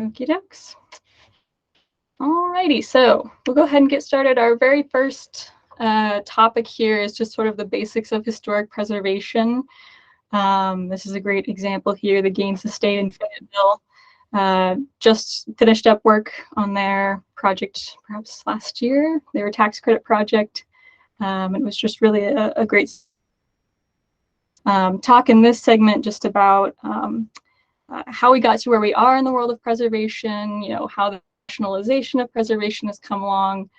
Okie dokes. Alrighty, so we'll go ahead and get started. Our very first topic here is just sort of the basics of historic preservation. This is a great example here, the Gaines Estate in Fayetteville. Just finished up work on their project perhaps last year, their tax credit project. It was just really a great talk in this segment just about how we got to where we are in the world of preservation, how the nationalization of preservation has come along,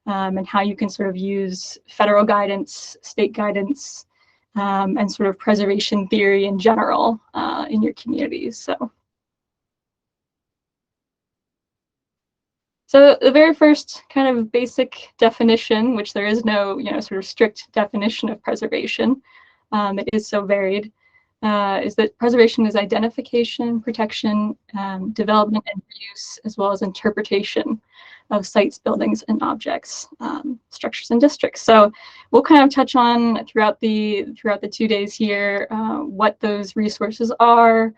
and how you can sort of use federal guidance, state guidance, and sort of preservation theory in general in your communities. So the very first kind of basic definition, which there is no sort of strict definition of preservation, it is so varied, is that preservation is identification, protection, development and use, as well as interpretation of sites, buildings, and objects, structures, and districts. So we'll kind of touch on throughout the 2 days here what those resources are,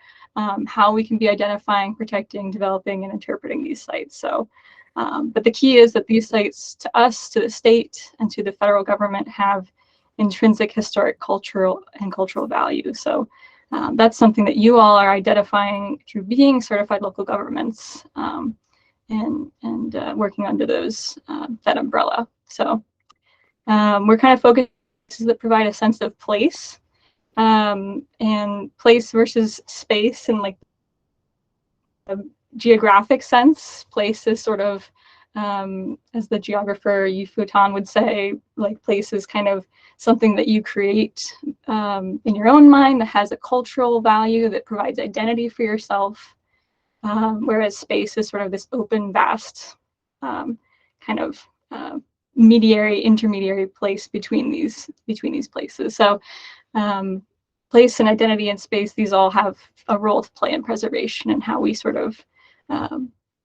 how we can be identifying, protecting, developing, and interpreting these sites. So, but the key is that these sites, to us, to the state, and to the federal government, have intrinsic historic, cultural value. So that's something that you all are identifying through being certified local governments and working under that umbrella. So we're kind of focused on that provide a sense of place, and place versus space in like a geographic sense. Place is sort of, as the geographer Yu Futan would say, like place is kind of something that you create in your own mind that has a cultural value that provides identity for yourself, whereas space is sort of this open, vast kind of intermediary place between these places. So place and identity and space, these all have a role to play in preservation and how we sort of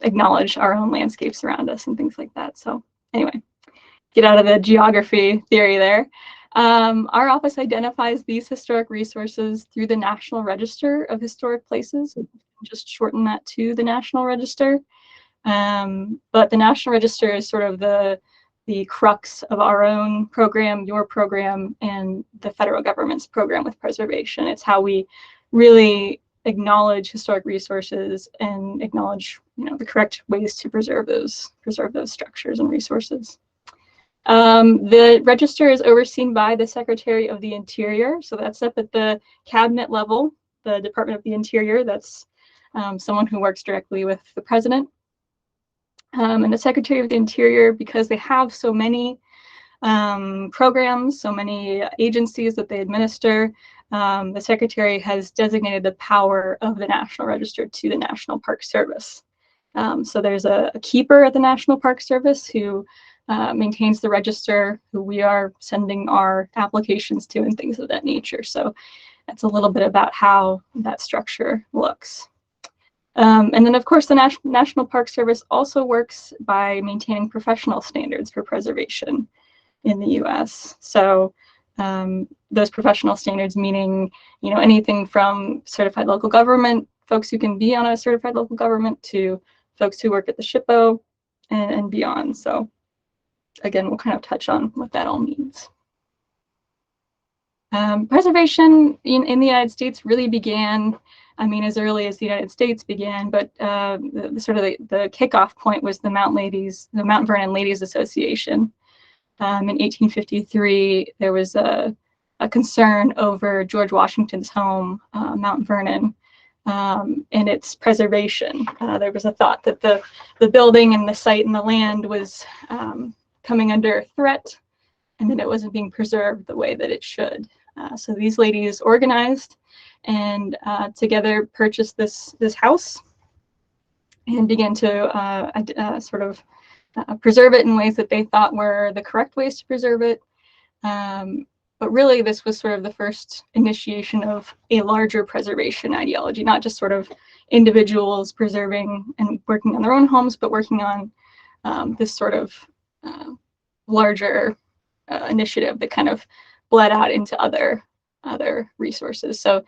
acknowledge our own landscapes around us and things like that. So anyway, get out of the geography theory there. Our office identifies these historic resources through the National Register of Historic Places. Just shorten that to the National Register. But the National Register is sort of the crux of our own program, your program, and the federal government's program with preservation. It's how we really acknowledge historic resources and acknowledge, the correct ways to preserve those structures and resources. The register is overseen by the Secretary of the Interior. So that's up at the cabinet level, the Department of the Interior. That's someone who works directly with the president. And the Secretary of the Interior, because they have so many programs, so many agencies that they administer, the Secretary has designated the power of the National Register to the National Park Service. So there's a keeper at the National Park Service who maintains the register, who we are sending our applications to and things of that nature. So that's a little bit about how that structure looks. And then, of course, the National Park Service also works by maintaining professional standards for preservation in the U.S. So those professional standards meaning, anything from certified local government, folks who can be on a certified local government, to folks who work at the SHPO and beyond. So again, we'll kind of touch on what that all means. Preservation in the United States really began, as early as the United States began, but the kickoff point was the Mount Vernon Ladies Association. In 1853, there was a concern over George Washington's home, Mount Vernon, and its preservation. There was a thought that the building and the site and the land was coming under threat, and that it wasn't being preserved the way that it should. So these ladies organized and together purchased this house and began to preserve it in ways that they thought were the correct ways to preserve it. But really, this was sort of the first initiation of a larger preservation ideology, not just sort of individuals preserving and working on their own homes, but working on this sort of larger initiative that kind of bled out into other resources. So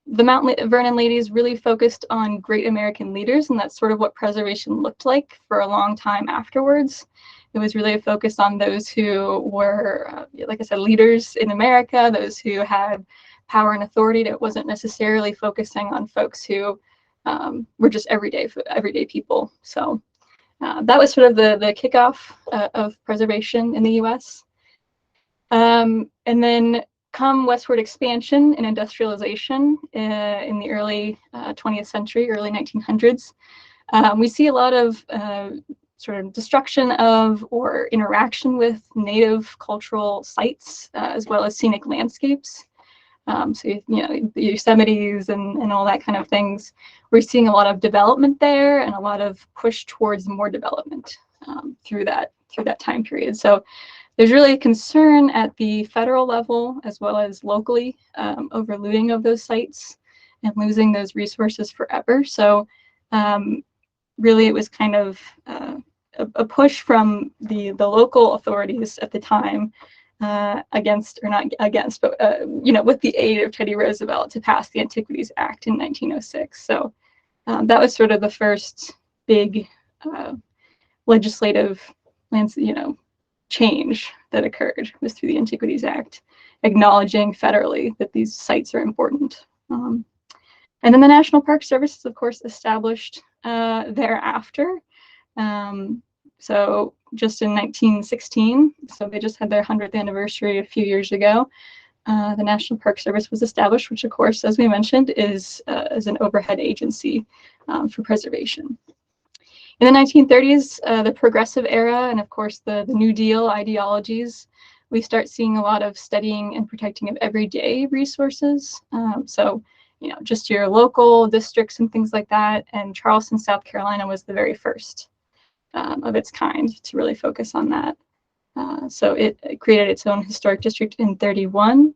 the Mount Vernon ladies really focused on great American leaders, and that's sort of what preservation looked like for a long time afterwards. It was really a focus on those who were, like I said, leaders in America, those who had power and authority. That wasn't necessarily focusing on folks who were just everyday people. So that was sort of the kickoff of preservation in the U.S. And then come westward expansion and industrialization in the early 20th century, early 1900s, we see a lot of sort of destruction of or interaction with native cultural sites, as well as scenic landscapes. So, you know, the Yosemites and all that kind of things. We're seeing a lot of development there and a lot of push towards more development through that time period. So there's really a concern at the federal level as well as locally over looting of those sites and losing those resources forever. So really it was kind of a push from the local authorities at the time against, or not against, but you know, with the aid of Teddy Roosevelt to pass the Antiquities Act in 1906. So that was sort of the first big legislative, you know, change that occurred, was through the Antiquities Act, acknowledging federally that these sites are important. And then the National Park Service is, of course, established thereafter. So just in 1916, so they just had their 100th anniversary a few years ago, the National Park Service was established, which, of course, as we mentioned, is an overhead agency for preservation. In the 1930s, the progressive era, and of course the New Deal ideologies, we start seeing a lot of studying and protecting of everyday resources. So, you know, just your local districts and things like that. And Charleston, South Carolina was the very first of its kind to really focus on that. So it created its own historic district in 31.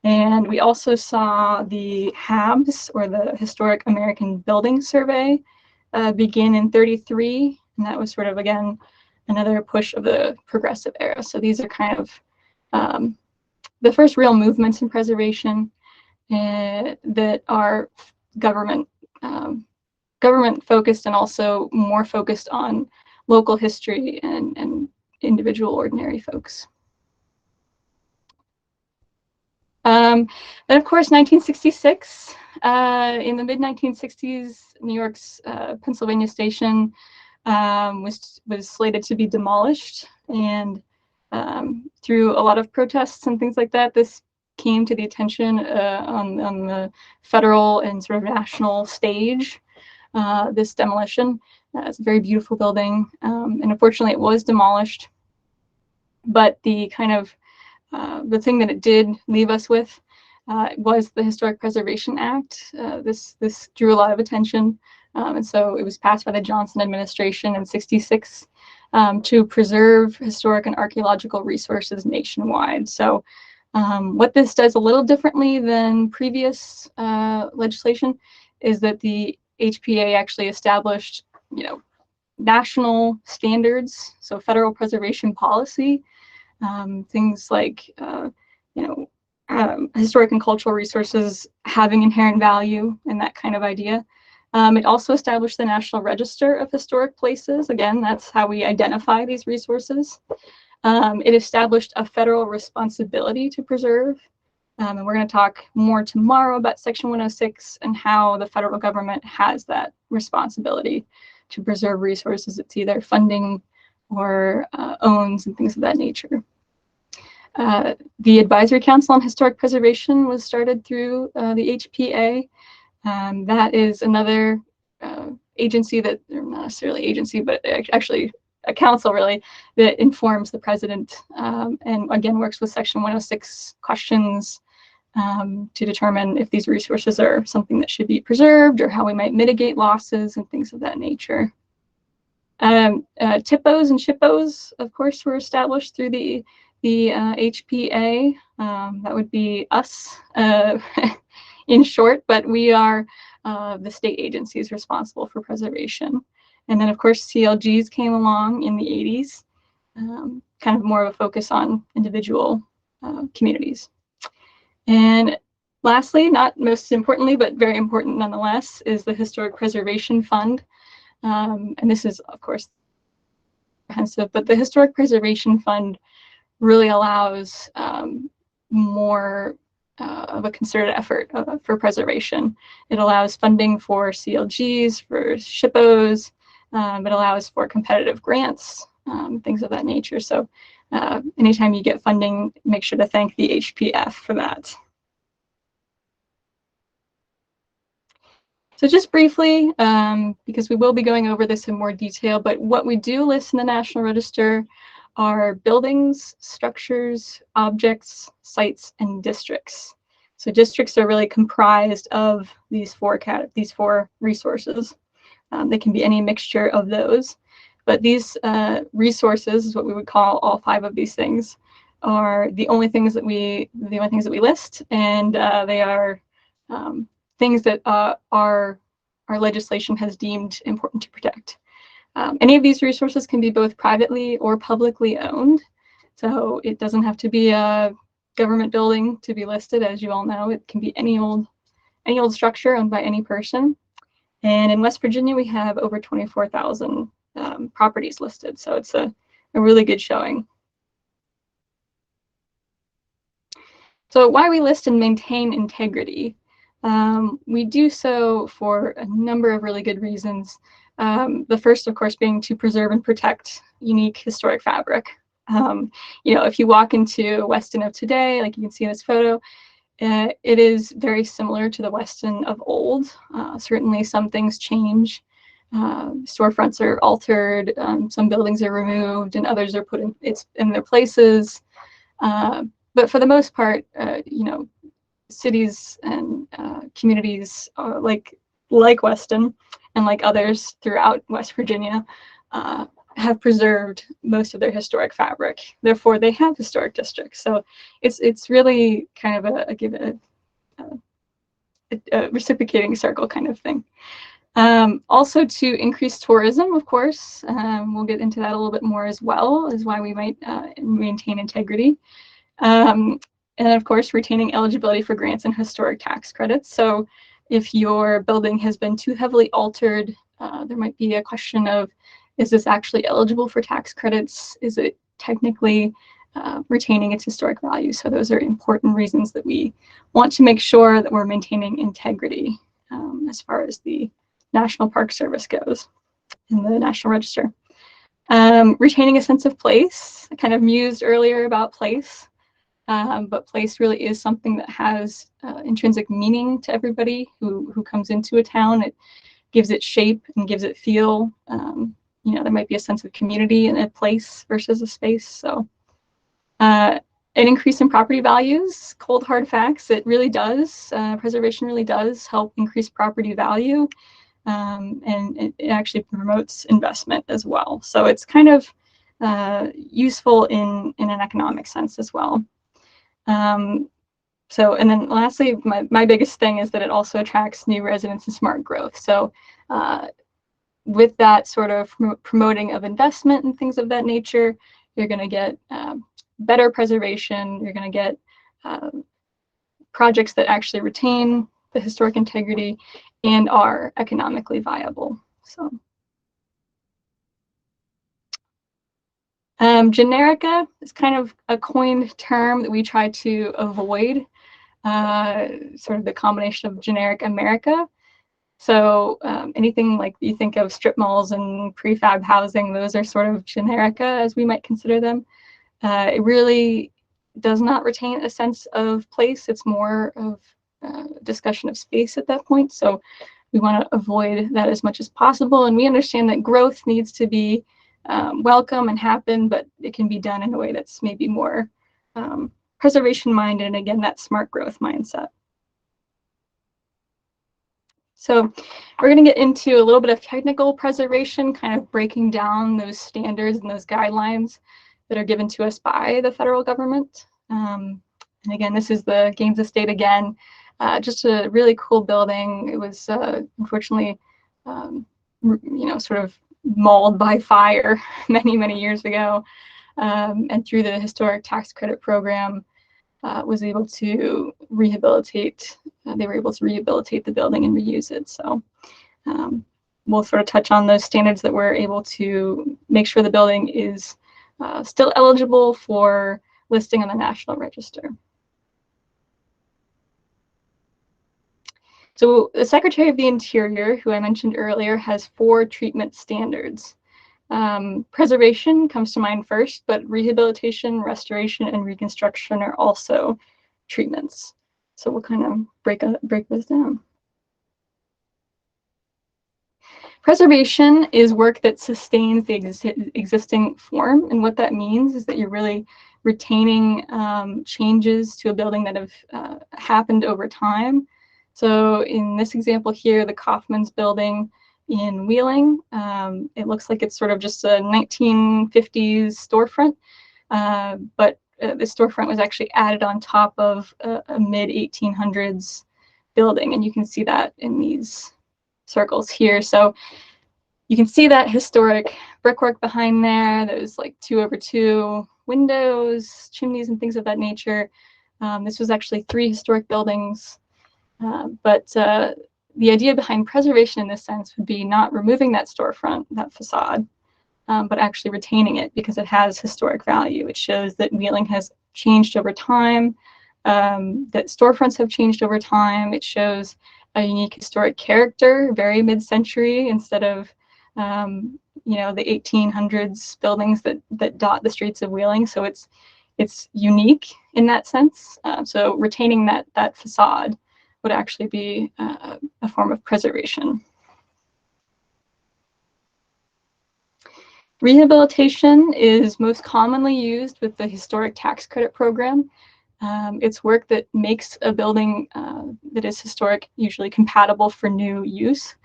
And we also saw the HABs, or the Historic American Building Survey, begin in 33, and that was sort of, again, another push of the progressive era. So these are kind of the first real movements in preservation that are government focused, and also more focused on local history and individual ordinary folks. Then, of course, 1966, in the mid-1960s, New York's Pennsylvania Station was slated to be demolished, and through a lot of protests and things like that, this came to the attention on the federal and sort of national stage, this demolition. It's a very beautiful building, and unfortunately it was demolished, but the kind of the thing that it did leave us with was the Historic Preservation Act. This drew a lot of attention, and so it was passed by the Johnson administration in '66 to preserve historic and archaeological resources nationwide. So what this does a little differently than previous legislation is that the HPA actually established, you know, national standards, so federal preservation policy. Things like, you know, historic and cultural resources having inherent value, and that kind of idea. It also established the National Register of Historic Places. Again, that's how we identify these resources. It established a federal responsibility to preserve. And we're going to talk more tomorrow about Section 106 and how the federal government has that responsibility to preserve resources it's either funding or owns, and things of that nature. The Advisory Council on Historic Preservation was started through the HPA. That is another agency that, or not necessarily agency, but actually a council really, that informs the president, and again works with Section 106 questions to determine if these resources are something that should be preserved, or how we might mitigate losses and things of that nature. TIPOs and SHPOs, of course, were established through the HPA. That would be us in short, but we are the state agencies responsible for preservation. And then, of course, CLGs came along in the 80s, kind of more of a focus on individual communities. And Lastly, not most importantly, but very important nonetheless, is the Historic Preservation Fund. And this is, of course, comprehensive, but the Historic Preservation Fund really allows more of a concerted effort for preservation. It allows funding for CLGs, for SHPOs. It allows for competitive grants, things of that nature. So anytime you get funding, make sure to thank the HPF for that. So just briefly, because we will be going over this in more detail, but what we do list in the National Register are buildings, structures, objects, sites, and districts. So districts are really comprised of these four resources. They can be any mixture of those, but these resources is what we would call all 5 of these things are the only things that we list, and they are things that our legislation has deemed important to protect. Any of these resources can be both privately or publicly owned. So it doesn't have to be a government building to be listed, as you all know. It can be any old structure owned by any person. And in West Virginia, we have over 24,000 properties listed. So it's a really good showing. So why we list and maintain integrity? We do so for a number of really good reasons. The first, of course, being to preserve and protect unique historic fabric. If you walk into Weston of today, like you can see in this photo, it is very similar to the Weston of old. Certainly some things change. Storefronts are altered, some buildings are removed, and others are put in their places. But for the most part, cities and communities like Weston and like others throughout West Virginia have preserved most of their historic fabric. Therefore, they have historic districts. So it's really kind of a reciprocating circle kind of thing. Also to increase tourism, of course. We'll get into that a little bit more as well, is why we might maintain integrity. And of course, retaining eligibility for grants and historic tax credits. So if your building has been too heavily altered, there might be a question of, is this actually eligible for tax credits? Is it technically retaining its historic value? So those are important reasons that we want to make sure that we're maintaining integrity as far as the National Park Service goes in the National Register. Retaining a sense of place. I kind of mused earlier about place. But place really is something that has intrinsic meaning to everybody who comes into a town. It gives it shape and gives it feel. There might be a sense of community in a place versus a space. So an increase in property values, cold hard facts, it really does. Preservation really does help increase property value. And it actually promotes investment as well. So it's kind of useful in an economic sense as well. And then lastly, my biggest thing is that it also attracts new residents and smart growth. So with that sort of promoting of investment and things of that nature, you're going to get better preservation. You're going to get projects that actually retain the historic integrity and are economically viable. So Generica is kind of a coined term that we try to avoid, sort of the combination of generic America. So anything like you think of strip malls and prefab housing, those are sort of Generica as we might consider them. It really does not retain a sense of place. It's more of discussion of space at that point. So we want to avoid that as much as possible. And we understand that growth needs to be welcome and happen, but it can be done in a way that's maybe more preservation minded, and again, that smart growth mindset. So we're going to get into a little bit of technical preservation, kind of breaking down those standards and those guidelines that are given to us by the federal government. And again, this is the Gaines Estate again, just a really cool building. It was unfortunately, sort of mauled by fire many, many years ago. And through the historic tax credit program, was able to rehabilitate. They were able to rehabilitate the building and reuse it. So we'll sort of touch on those standards that we're able to make sure the building is still eligible for listing on the National Register. So the Secretary of the Interior, who I mentioned earlier, has 4 treatment standards. Preservation comes to mind first, but rehabilitation, restoration, and reconstruction are also treatments. So we'll kind of break those down. Preservation is work that sustains the existing form, and what that means is that you're really retaining changes to a building that have happened over time. So in this example here, the Kaufman's building in Wheeling, it looks like it's sort of just a 1950s storefront, but the storefront was actually added on top of a mid-1800s building, and you can see that in these circles here. So you can see that historic brickwork behind there. There's like 2/2 windows, chimneys, and things of that nature. This was actually 3 historic buildings, but the idea behind preservation in this sense would be not removing that storefront, that facade, but actually retaining it because it has historic value. It shows that Wheeling has changed over time, that storefronts have changed over time. It shows a unique historic character, very mid-century, instead of you know, the 1800s buildings that dot the streets of Wheeling. So it's unique in that sense. So retaining that facade would actually be a form of preservation. Rehabilitation is most commonly used with the historic tax credit program. It's work that makes a building that is historic usually compatible for new use.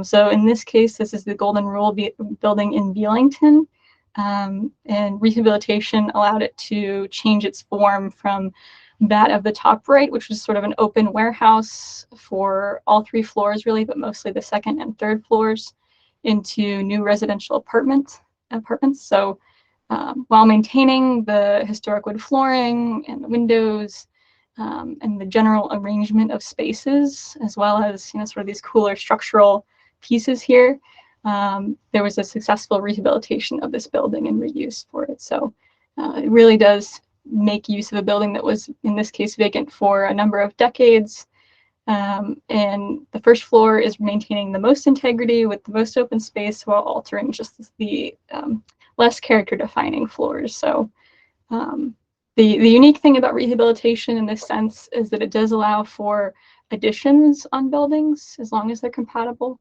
So in this case, this is the Golden Rule building in Belington, and rehabilitation allowed it to change its form from that of the top right, which was sort of an open warehouse for all 3 floors really, but mostly the 2nd and 3rd floors, into new residential apartments. So while maintaining the historic wood flooring and the windows and the general arrangement of spaces, as well as, you know, sort of these cooler structural pieces here, there was a successful rehabilitation of this building and reuse for it. So it really does make use of a building that was, in this case, vacant for a number of decades. And the 1st floor is maintaining the most integrity with the most open space while altering just the less character-defining floors. So the unique thing about rehabilitation in this sense is that it does allow for additions on buildings as long as they're compatible.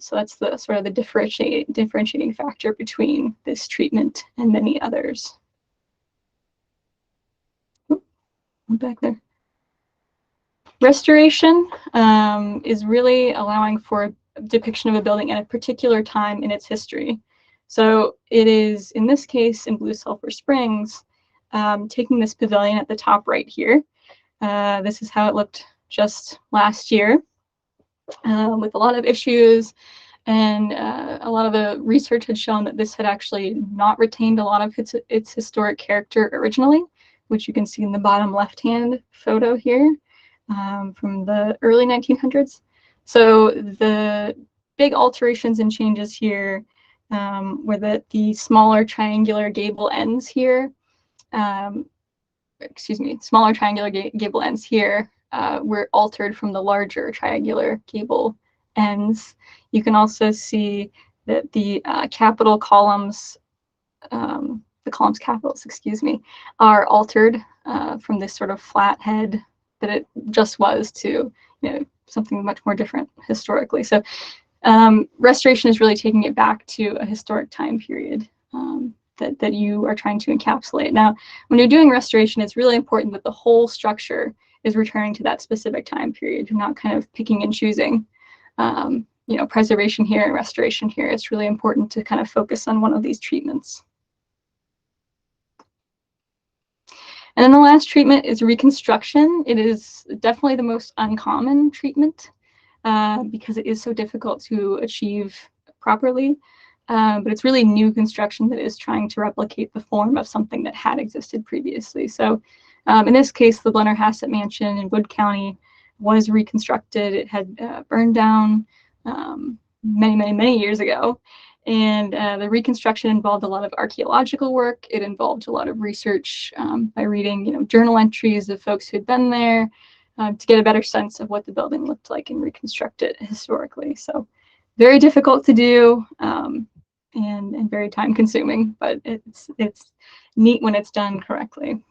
So that's the sort of the differentiating factor between this treatment and many others. Back there. Restoration is really allowing for a depiction of a building at a particular time in its history. So it is, in this case, in Blue Sulphur Springs, taking this pavilion at the top right here. This is how it looked just last year, with a lot of issues, and a lot of the research had shown that this had actually not retained a lot of its historic character originally, which you can see in the bottom left-hand photo here from the early 1900s. So the big alterations and changes here were that the smaller triangular gable ends here, smaller triangular gable ends here were altered from the larger triangular gable ends. You can also see that the capital columns, the columns capitals, are altered from this sort of flat head that it just was to, you know, something much more different historically. So restoration is really taking it back to a historic time period that you are trying to encapsulate. Now, when you're doing restoration, it's really important that the whole structure is returning to that specific time period. You're not kind of picking and choosing, you know, preservation here and restoration here. It's really important to kind of focus on one of these treatments. And then the last treatment is reconstruction. It is definitely the most uncommon treatment because it is so difficult to achieve properly. But it's really new construction that is trying to replicate the form of something that had existed previously. So In this case, the Blennerhassett Mansion in Wood County was reconstructed. It had burned down many years ago. And the reconstruction involved a lot of archaeological work. It involved a lot of research by reading, journal entries of folks who had been there to get a better sense of what the building looked like and reconstruct it historically. So very difficult to do and very time consuming, but it's neat when it's done correctly.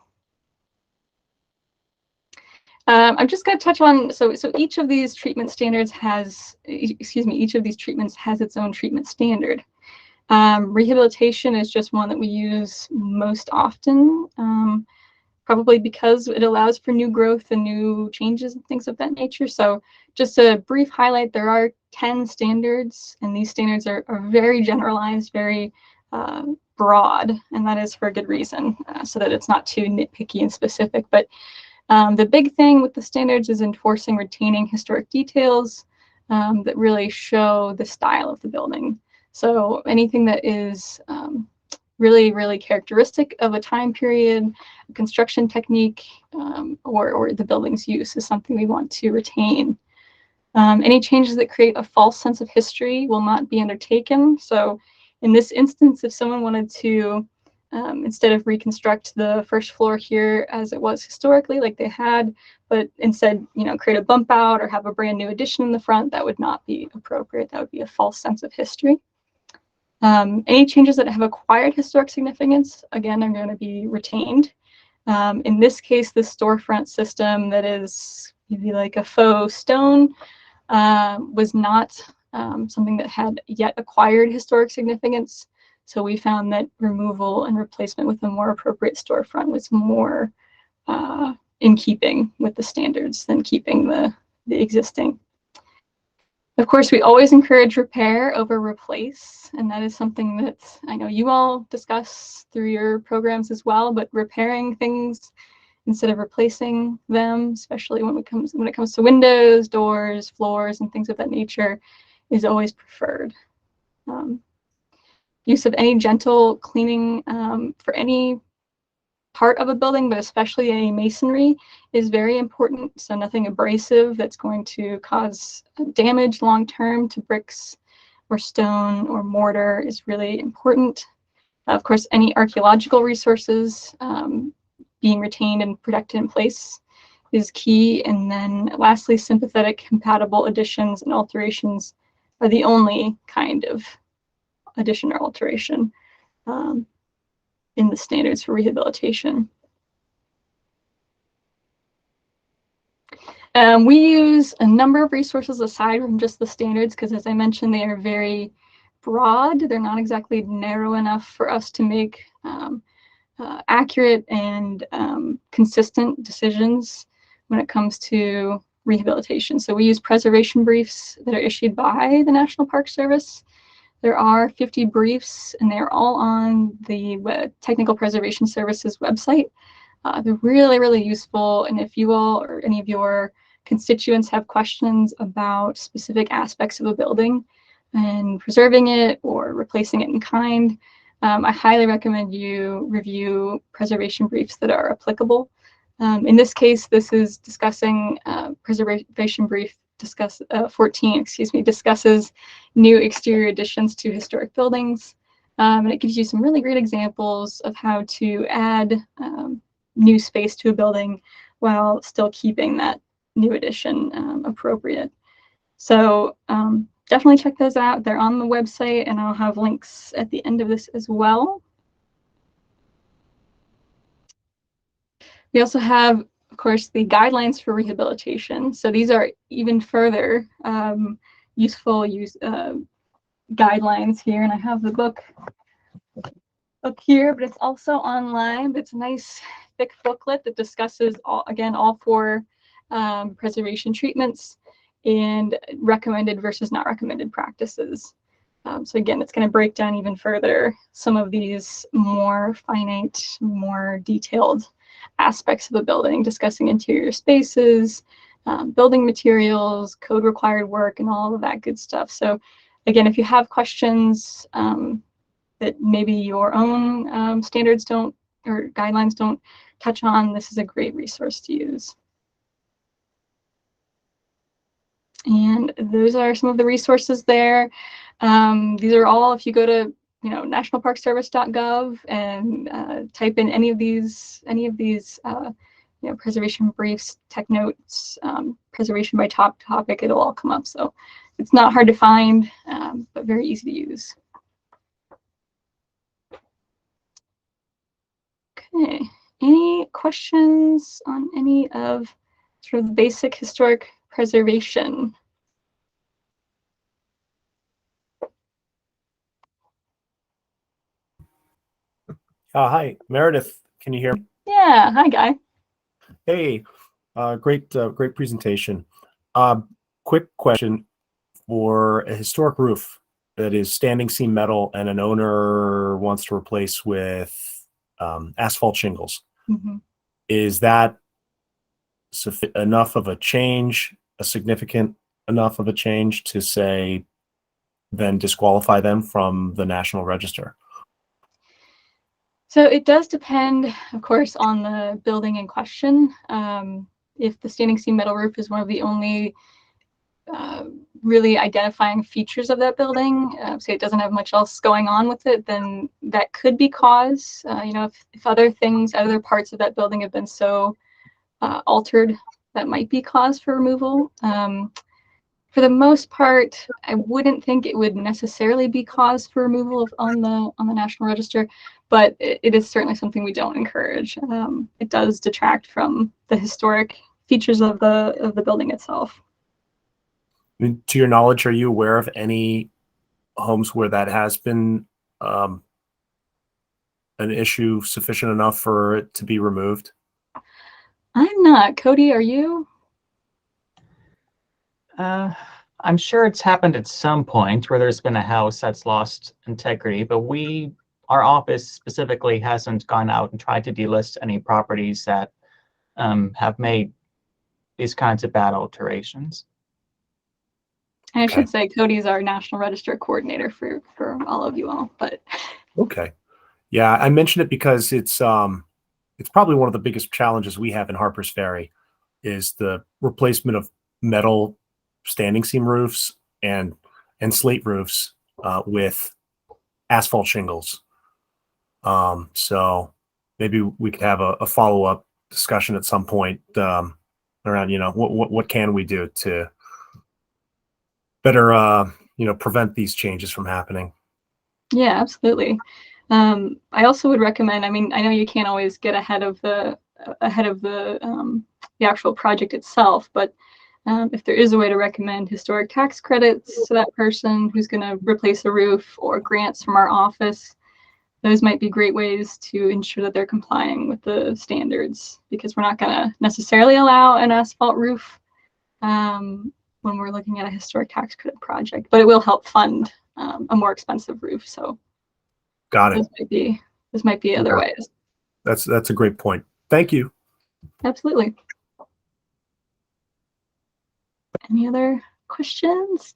I'm just going to touch on, so each of these treatment standards has, each of these treatments has its own treatment standard. Rehabilitation is just one that we use most often, probably because it allows for new growth and new changes and things of that nature. So just a brief highlight, there are 10 standards, and these standards are very generalized, very broad, and that is for a good reason, so that it's not too nitpicky and specific. But the big thing with the standards is enforcing retaining historic details that really show the style of the building. So anything that is really characteristic of a time period, a construction technique, or the building's use is something we want to retain. Any changes that create a false sense of history will not be undertaken. So in this instance, if someone wanted to instead of reconstruct the first floor here as it was historically, like they had, but instead, create a bump out or have a brand new addition in the front, that would not be appropriate. That would be a false sense of history. Any changes that have acquired historic significance, again, are going to be retained. In this case, the storefront system that is maybe like a faux stone was not something that had yet acquired historic significance. So we found that removal and replacement with a more appropriate storefront was more in keeping with the standards than keeping the existing. Of course, we always encourage repair over replace, and that is something that I know you all discuss through your programs as well, but repairing things instead of replacing them, especially when it comes to windows, doors, floors, and things of that nature, is always preferred. Use of any gentle cleaning for any part of a building, but especially any masonry, is very important. So nothing abrasive that's going to cause damage long term to bricks or stone or mortar is really important. Of course, any archaeological resources being retained and protected in place is key. And then lastly, sympathetic compatible additions and alterations are the only kind of addition or alteration in the standards for rehabilitation. We use a number of resources aside from just the standards because, as I mentioned, they are very broad. They're not exactly narrow enough for us to make accurate and consistent decisions when it comes to rehabilitation. So we use preservation briefs that are issued by the National Park Service. There are 50 briefs, and they're all on the Technical Preservation Services website. They're really useful, and if you all or any of your constituents have questions about specific aspects of a building and preserving it or replacing it in kind, I highly recommend you review preservation briefs that are applicable. In this case, this is discussing preservation brief 14, discusses new exterior additions to historic buildings. And it gives you some really great examples of how to add new space to a building while still keeping that new addition appropriate. So definitely check those out. They're on the website, and I'll have links at the end of this as well. We also have, of course, the guidelines for rehabilitation. So these are even further useful guidelines here, and I have the book up here, but it's also online. But it's a nice thick booklet that discusses all four preservation treatments and recommended versus not recommended practices. So again, it's going to break down even further some of these more finite, more detailed aspects of a building, discussing interior spaces, building materials, code required work, and all of that good stuff. So again, if you have questions that maybe your own standards don't or guidelines don't touch on, this is a great resource to use. And those are some of the resources there. These are all, if you go to nationalparkservice.gov and type in any of these preservation briefs, tech notes, preservation by topic, it'll all come up. So it's not hard to find, but very easy to use. Okay, any questions on any of sort of the basic historic preservation? Hi, Meredith. Can you hear me? Yeah. Hi, Guy. Hey, great presentation. Quick question: for a historic roof that is standing seam metal and an owner wants to replace with asphalt shingles, is that enough of a change, a significant enough of a change to say then disqualify them from the National Register? So it does depend, of course, on the building in question. If the standing seam metal roof is one of the only really identifying features of that building, say it doesn't have much else going on with it, then that could be cause. If other things, other parts of that building have been so altered, that might be cause for removal. For the most part, I wouldn't think it would necessarily be cause for removal on the National Register, but it is certainly something we don't encourage. It does detract from the historic features of the building itself. I mean, to your knowledge, are you aware of any homes where that has been an issue sufficient enough for it to be removed? I'm not. Cody, are you? I'm sure it's happened at some point where there's been a house that's lost integrity, but our office specifically hasn't gone out and tried to delist any properties that have made these kinds of bad alterations. And I should say Cody's our National Register coordinator for all of you all, but okay. Yeah, I mentioned it because it's probably one of the biggest challenges we have in Harpers Ferry is the replacement of metal standing seam roofs and slate roofs with asphalt shingles. So maybe we could have a follow-up discussion at some point around, what can we do to better, prevent these changes from happening. Yeah, absolutely. I also would recommend, I know you can't always get ahead of the actual project itself, but if there is a way to recommend historic tax credits to that person who's going to replace a roof, or grants from our office, those might be great ways to ensure that they're complying with the standards, because we're not going to necessarily allow an asphalt roof when we're looking at a historic tax credit project, but it will help fund a more expensive roof. So got it. This might be other ways. That's a great point. Thank you. Absolutely. Any other questions?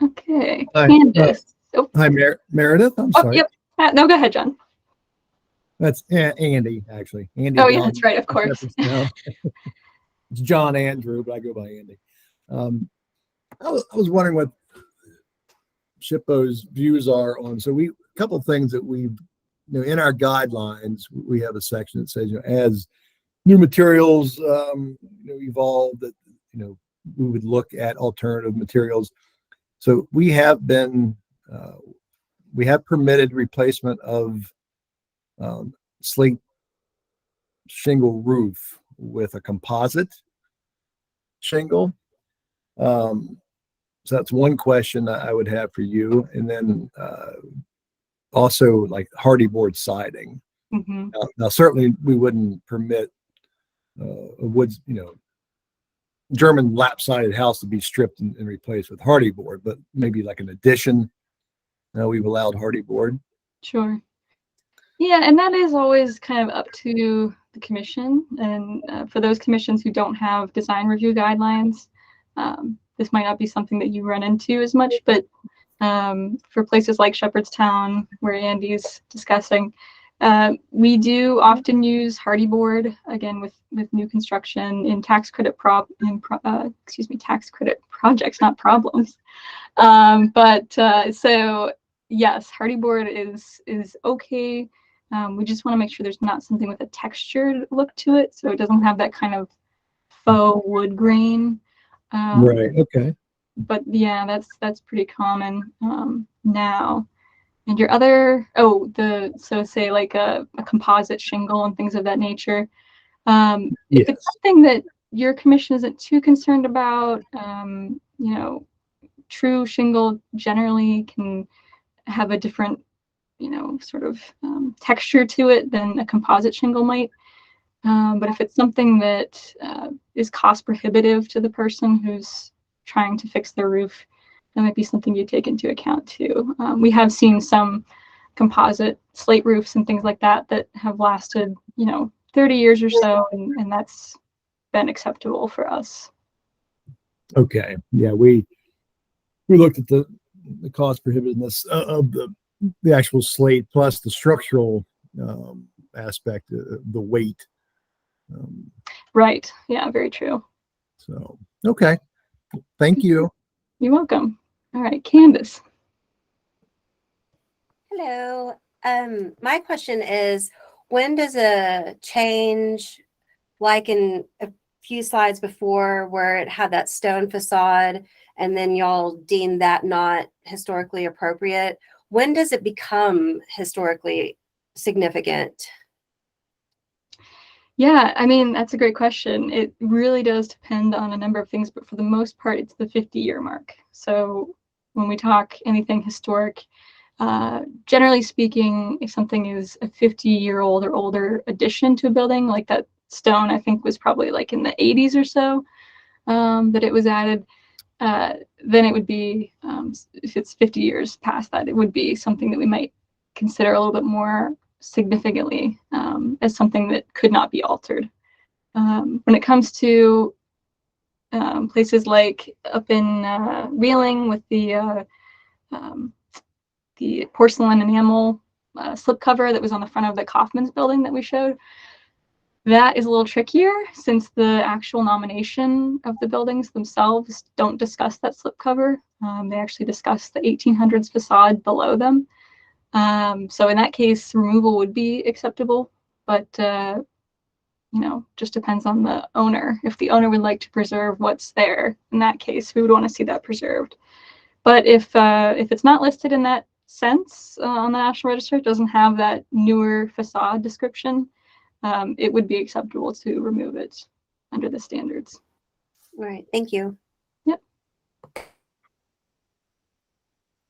Okay, Candace. Hi, Meredith. I'm sorry. Yep. No, go ahead, John. That's Andy, actually. Andy. Oh, yeah, that's right. Of course. It's John Andrew, but I go by Andy. I was wondering what SHPO's views are on. So a couple of things that we've, in our guidelines, we have a section that says, as new materials, evolve, that, we would look at alternative materials. So we have permitted replacement of slate shingle roof with a composite shingle. So that's one question that I would have for you. And then also like hardy board siding. Mm-hmm. Now, certainly we wouldn't permit a wood, German lap-sided house to be stripped and replaced with hardy board, but maybe like an addition. We've allowed hardy board. Sure. Yeah, and that is always kind of up to the commission. And for those commissions who don't have design review guidelines, this might not be something that you run into as much, but For places like Shepherdstown, where Andy's discussing, we do often use hardy board, again, with new construction in tax credit tax credit projects, not problems. So yes, hardy board is okay. We just want to make sure there's not something with a textured look to it, so it doesn't have that kind of faux wood grain. Right. Okay. But yeah, that's pretty common now. And your other, so say like a composite shingle and things of that nature. If Yes. it's something that your commission isn't too concerned about, true shingle generally can have a different, sort of texture to it than a composite shingle might. But if it's something that is cost prohibitive to the person who's trying to fix their roof, that might be something you take into account too. We have seen some composite slate roofs and things like that have lasted, 30 years or so, and that's been acceptable for us. Okay. Yeah, we looked at the cost prohibitiveness of the actual slate plus the structural aspect, the weight. Right. Yeah, very true. So, okay. Thank you. You're welcome. All right, Candace. Hello. My question is, when does a change, like in a few slides before where it had that stone facade and then y'all deemed that not historically appropriate, when does it become historically significant? Yeah, I mean, that's a great question. It really does depend on a number of things, but for the most part, it's the 50-year mark. So when we talk anything historic, generally speaking, if something is a 50-year-old or older addition to a building, like that stone, I think was probably like in the 80s or so that it was added, then it would be, if it's 50 years past that, it would be something that we might consider a little bit more significantly as something that could not be altered. When it comes to places like up in Wheeling with the porcelain enamel slipcover that was on the front of the Kaufman's building that we showed, that is a little trickier since the actual nomination of the buildings themselves don't discuss that slipcover. They actually discuss the 1800s facade below them. So in that case, removal would be acceptable, but just depends on the owner. If the owner would like to preserve what's there, in that case, we would want to see that preserved. But if it's not listed in that sense on the National Register, it doesn't have that newer facade description, it would be acceptable to remove it under the standards. All right, thank you. Yep.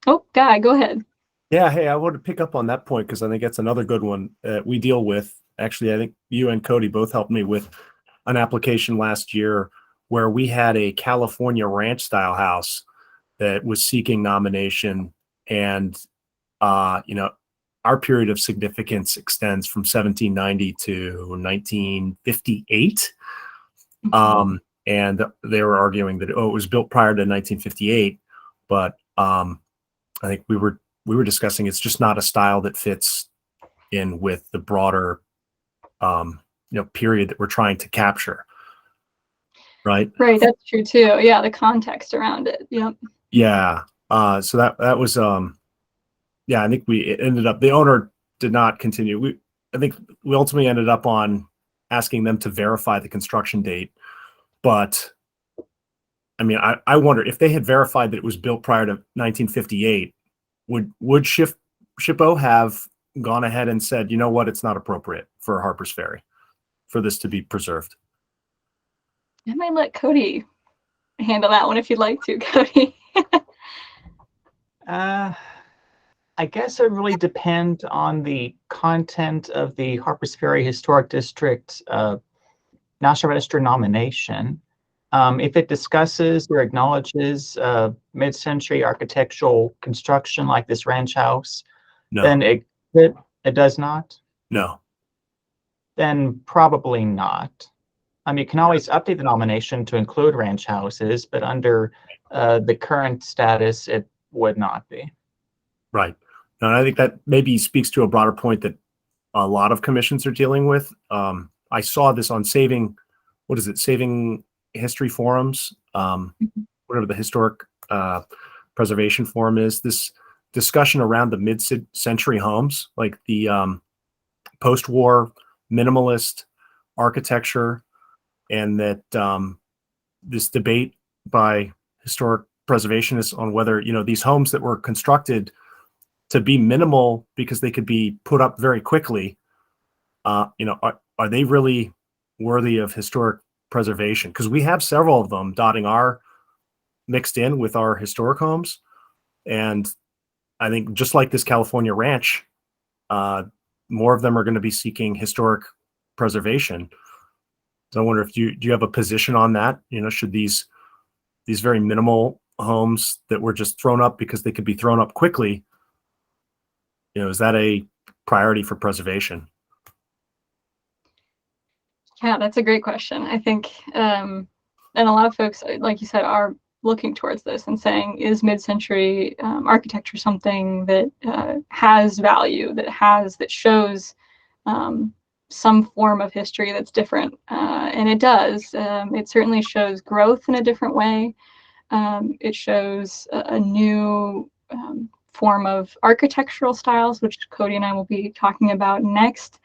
Oh, Guy, go ahead. Yeah, hey, I want to pick up on that point because I think that's another good one we deal with. Actually, I think you and Cody both helped me with an application last year where we had a California ranch style house that was seeking nomination, and our period of significance extends from 1790 to 1958. And they were arguing that it was built prior to 1958, but I think we were discussing it's just not a style that fits in with the broader period that we're trying to capture. Right, that's true too. Yeah, the context around it. Yep. Yeah. So that was I think we ended up, the owner did not continue. I think we ultimately ended up on asking them to verify the construction date. But I mean, I wonder if they had verified that it was built prior to 1958, would SHPO have gone ahead and said, you know what, it's not appropriate for Harper's Ferry for this to be preserved? I might let Cody handle that one if you'd like to, Cody. I guess it really depends on the content of the Harpers Ferry Historic District National Register nomination. If it discusses or acknowledges mid-century architectural construction like this ranch house, then it does not? No. Then probably not. You can always update the nomination to include ranch houses, but under the current status, it would not be. Right. And I think that maybe speaks to a broader point that a lot of commissions are dealing with. I saw this on Saving History Forums, whatever the historic preservation forum is, this discussion around the mid-century homes, like the post-war minimalist architecture, and that this debate by historic preservationists on whether, these homes that were constructed to be minimal because they could be put up very quickly, are they really worthy of historic preservation? Because we have several of them mixed in with our historic homes. And I think just like this California ranch, more of them are going to be seeking historic preservation. So I wonder if do you have a position on that? Should these very minimal homes that were just thrown up because they could be thrown up quickly, is that a priority for preservation? Yeah, that's a great question. I think, and a lot of folks, like you said, are looking towards this and saying, is mid-century architecture something that has value, that shows some form of history that's different? And it does. It certainly shows growth in a different way. It shows a new form of architectural styles, which Cody and I will be talking about next.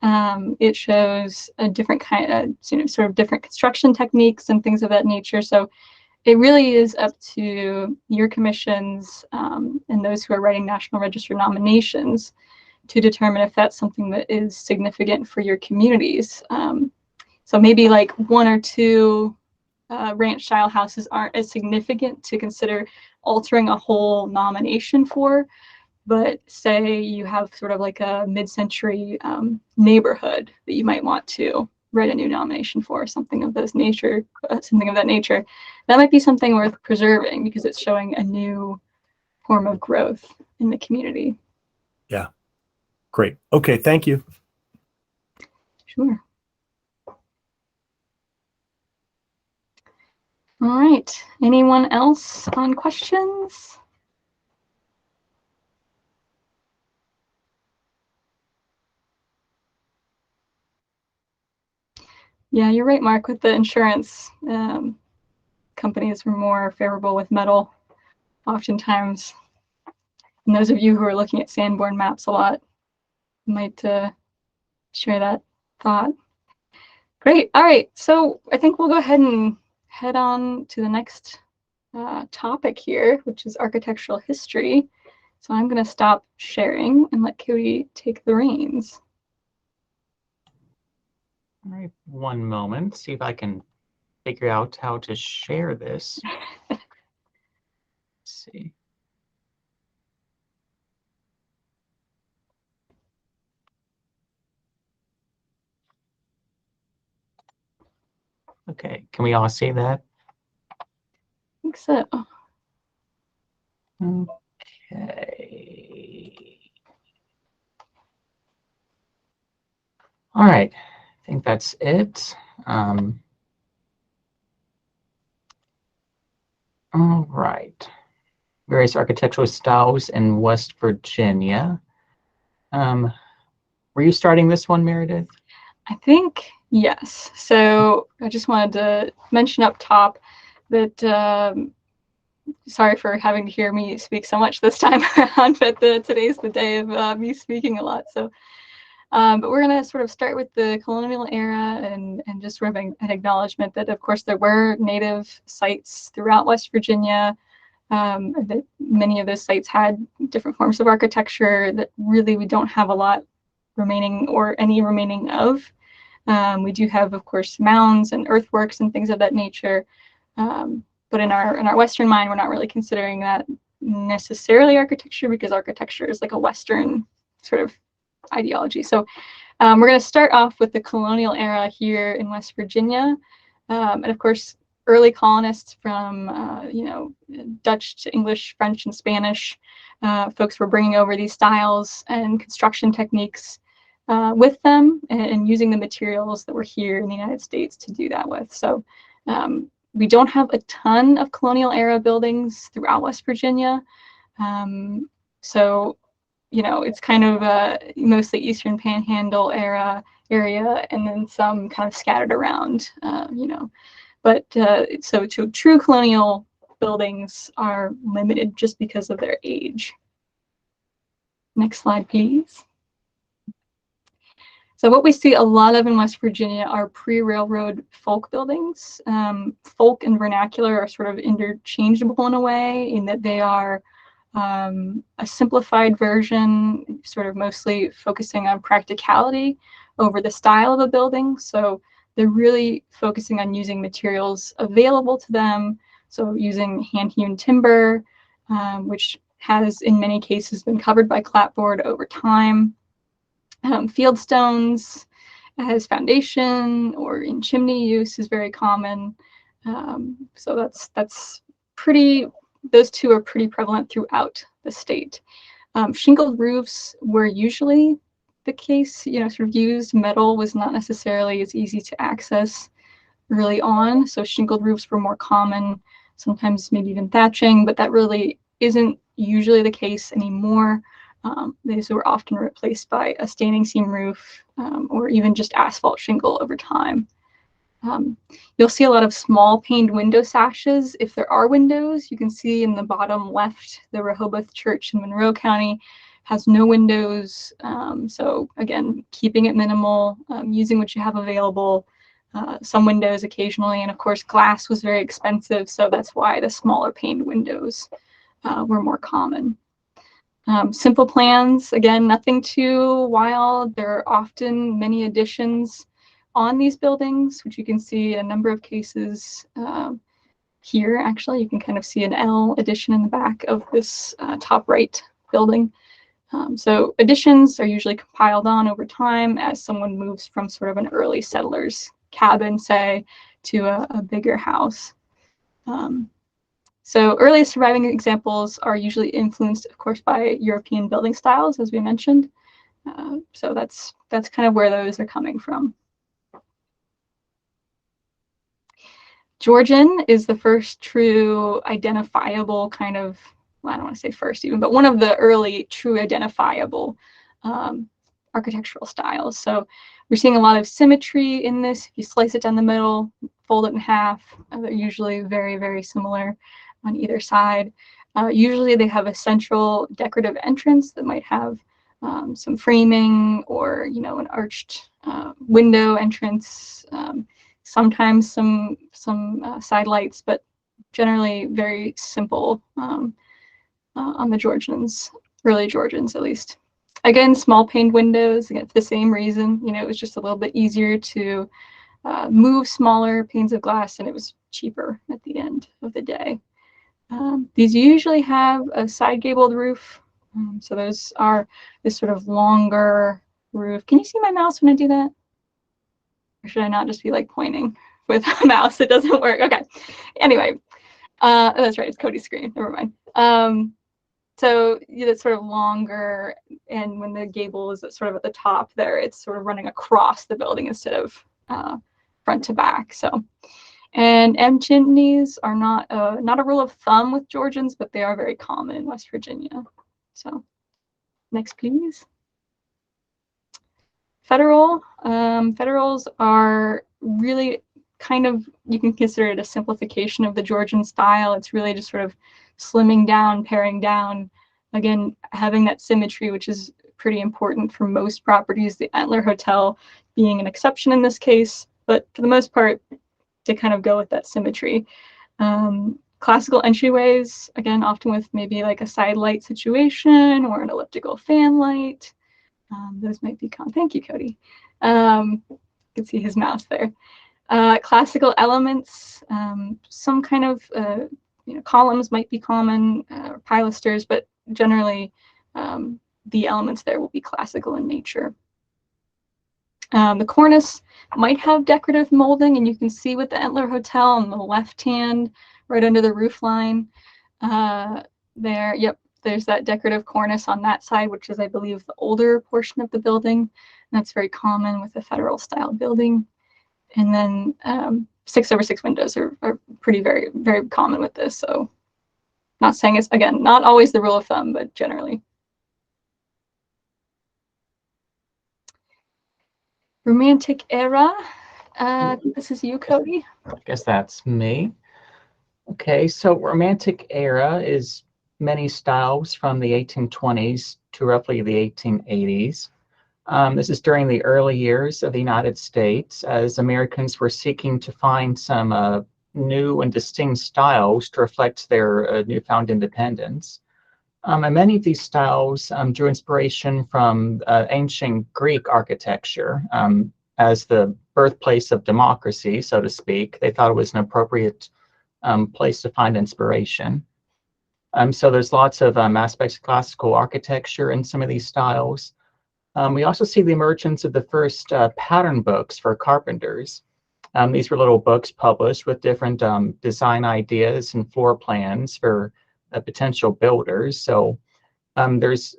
It shows a different kind of, sort of different construction techniques and things of that nature. So it really is up to your commissions and those who are writing National Register nominations to determine if that's something that is significant for your communities. So maybe like one or two ranch style houses aren't as significant to consider altering a whole nomination for, but say you have sort of like a mid-century neighborhood that you might want to write a new nomination for, something of that nature, that might be something worth preserving because it's showing a new form of growth in the community. Yeah, great. Okay, thank you. Sure. All right, anyone else on questions? Yeah, you're right, Mark, with the insurance. Companies were more favorable with metal, oftentimes. And those of you who are looking at Sanborn maps a lot might share that thought. Great. All right. So I think we'll go ahead and head on to the next topic here, which is architectural history. So I'm going to stop sharing and let Cody take the reins. All right, one moment. See if I can figure out how to share this. Let's see. Okay, can we all see that? I think so. Okay. All right, I think that's it. All right. Various architectural styles in West Virginia. Were you starting this one, Meredith? I think yes. So I just wanted to mention up top that sorry for having to hear me speak so much this time around, but today's the day of me speaking a lot. So, but we're going to sort of start with the colonial era and just sort of an acknowledgement that, of course, there were native sites throughout West Virginia. That many of those sites had different forms of architecture that really we don't have a lot remaining or any remaining of. We do have, of course, mounds and earthworks and things of that nature. But in our Western mind, we're not really considering that necessarily architecture because architecture is like a Western sort of ideology. So we're going to start off with the colonial era here in West Virginia. And of course, early colonists from, Dutch to English, French, and Spanish, folks were bringing over these styles and construction techniques with them and using the materials that were here in the United States to do that with. So we don't have a ton of colonial era buildings throughout West Virginia. So, you know, it's kind of mostly Eastern Panhandle area, and then some kind of scattered around, you know. But so true colonial buildings are limited just because of their age. Next slide, please. So what we see a lot of in West Virginia are pre-railroad folk buildings. Folk and vernacular are sort of interchangeable in a way, in that they are a simplified version, sort of mostly focusing on practicality over the style of a building. So they're really focusing on using materials available to them. So using hand-hewn timber, which has in many cases been covered by clapboard over time. Field stones as foundation or in chimney use is very common. So that's pretty, those two are pretty prevalent throughout the state. Shingled roofs were usually the case, you know, sort of used. Metal was not necessarily as easy to access early on. So shingled roofs were more common, sometimes maybe even thatching, but that really isn't usually the case anymore. These were often replaced by a standing seam roof or even just asphalt shingle over time. You'll see a lot of small paned window sashes. If there are windows, you can see in the bottom left, the Rehoboth Church in Monroe County has no windows. So again, keeping it minimal, using what you have available, some windows occasionally. And of course, glass was very expensive. So that's why the smaller paned windows were more common. Simple plans, again, nothing too wild. There are often many additions on these buildings, which you can see in a number of cases here. Actually, you can kind of see an L addition in the back of this top right building. So additions are usually compiled on over time as someone moves from sort of an early settler's cabin, say, to a bigger house. So earliest surviving examples are usually influenced, of course, by European building styles, as we mentioned. So that's kind of where those are coming from. Georgian is the first true identifiable kind of, well, I don't want to say first even, but one of the early true identifiable architectural styles. So we're seeing a lot of symmetry in this. If you slice it down the middle, fold it in half, they're usually very, very similar on either side. Usually they have a central decorative entrance that might have some framing or, you know, an arched window entrance, sometimes some side lights, but generally very simple on the Georgians, early Georgians at least. Again, small paned windows, again, for the same reason. You know, it was just a little bit easier to move smaller panes of glass, and it was cheaper at the end of the day. These usually have a side gabled roof. So those are this sort of longer roof. Can you see my mouse when I do that? Or should I not just be like pointing with a mouse? It doesn't work. Okay. Anyway, that's right. It's Cody's screen. Never mind. So yeah, it's sort of longer, and when the gable is sort of at the top there, it's sort of running across the building instead of front to back. So, and M chimneys are not a rule of thumb with Georgians, but they are very common in West Virginia. So, next please. Federals are really kind of, you can consider it a simplification of the Georgian style. It's really just sort of slimming down, paring down, again, having that symmetry, which is pretty important for most properties, the Antler Hotel being an exception in this case, but for the most part, to kind of go with that symmetry. Classical entryways, again, often with maybe like a side light situation or an elliptical fan light. Those might be common. Thank you, Cody. You can see his mouse there. Classical elements, some kind of columns might be common, or pilasters, but generally the elements there will be classical in nature. The cornice might have decorative molding, and you can see with the Antler Hotel on the left hand, right under the roof line there. Yep, there's that decorative cornice on that side, which is, I believe, the older portion of the building. And that's very common with a federal style building. And then 6/6 windows are pretty very common with this. So Not saying it's, again, not always the rule of thumb, but generally. Romantic era. This is you, Cody. I guess that's me. Okay, so Romantic era is many styles from the 1820s to roughly the 1880s. This is during the early years of the United States, as Americans were seeking to find some new and distinct styles to reflect their newfound independence. And many of these styles drew inspiration from ancient Greek architecture as the birthplace of democracy, so to speak. They thought it was an appropriate place to find inspiration. So there's lots of aspects of classical architecture in some of these styles. We also see the emergence of the first pattern books for carpenters. These were little books published with different design ideas and floor plans for potential builders. So there's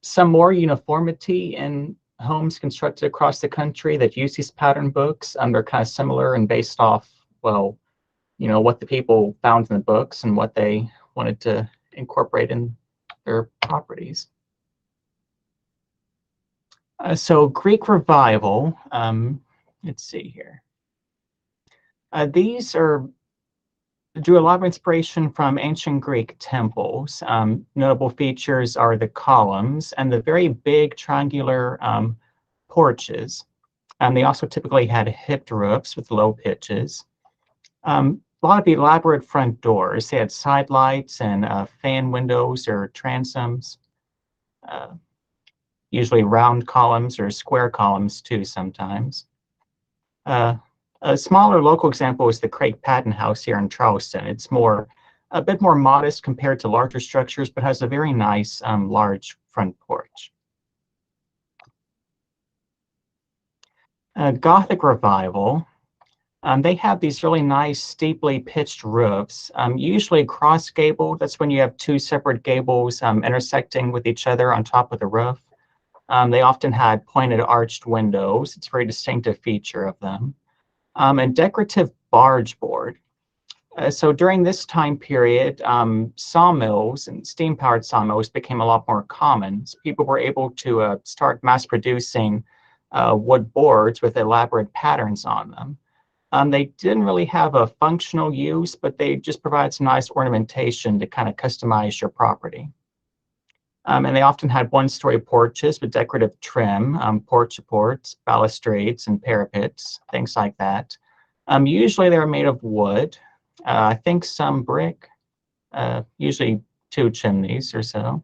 some more uniformity in homes constructed across the country that use these pattern books. They're kind of similar and based off, well, you know, what the people found in the books and what they wanted to incorporate in their properties. So Greek Revival, let's see here. These drew a lot of inspiration from ancient Greek temples. Notable features are the columns and the very big triangular porches. They also typically had hipped roofs with low pitches. A lot of elaborate front doors. They had side lights and fan windows or transoms. Usually round columns or square columns too sometimes. A smaller local example is the Craig Patton House here in Charleston. It's a bit more modest compared to larger structures, but has a very nice large front porch. Gothic Revival. They have these really nice steeply pitched roofs, usually cross gabled. That's when you have two separate gables intersecting with each other on top of the roof. They often had pointed arched windows. It's a very distinctive feature of them. And decorative barge board. So during this time period, sawmills and steam-powered sawmills became a lot more common. So people were able to start mass producing wood boards with elaborate patterns on them. They didn't really have a functional use, but they just provide some nice ornamentation to kind of customize your property. And they often had one-story porches with decorative trim, porch supports, balustrades, and parapets, things like that. Usually they were made of wood, I think some brick, usually 2 chimneys or so.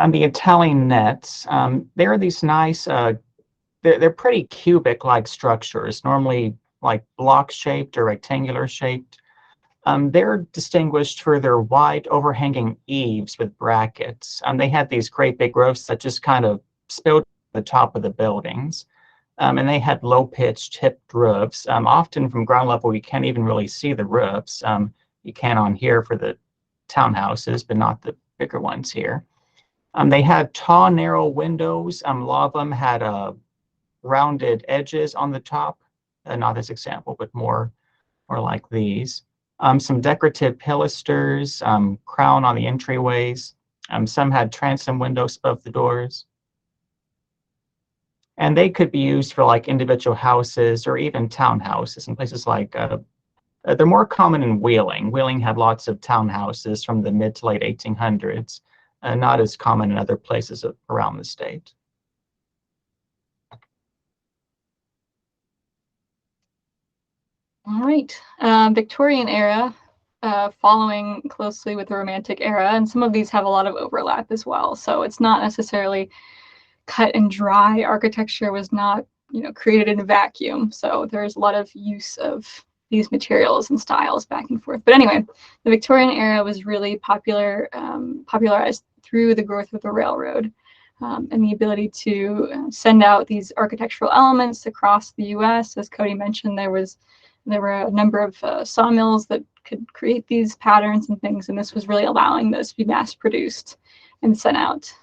The Italian nets, they're these nice, they're pretty cubic-like structures, normally like block-shaped or rectangular-shaped. They're distinguished for their wide overhanging eaves with brackets. They had these great big roofs that just kind of spilled to the top of the buildings. And they had low-pitched hipped roofs. Often from ground level, you can't even really see the roofs. You can on here for the townhouses, but not the bigger ones here. They had tall, narrow windows. A lot of them had rounded edges on the top. Not this example, but more like these. Some decorative pilasters, crown on the entryways. Some had transom windows above the doors. And they could be used for like individual houses or even townhouses in places like, they're more common in Wheeling. Wheeling had lots of townhouses from the mid to late 1800s, not as common in other places around the state. All right, Victorian era, following closely with the Romantic era, and some of these have a lot of overlap as well. So it's not necessarily cut and dry. Architecture was not, created in a vacuum. So there's a lot of use of these materials and styles back and forth. But anyway, the Victorian era was really popularized through the growth of the railroad. And the ability to send out these architectural elements across the U.S. As Cody mentioned, there were a number of sawmills that could create these patterns and things, and this was really allowing those to be mass produced and sent out.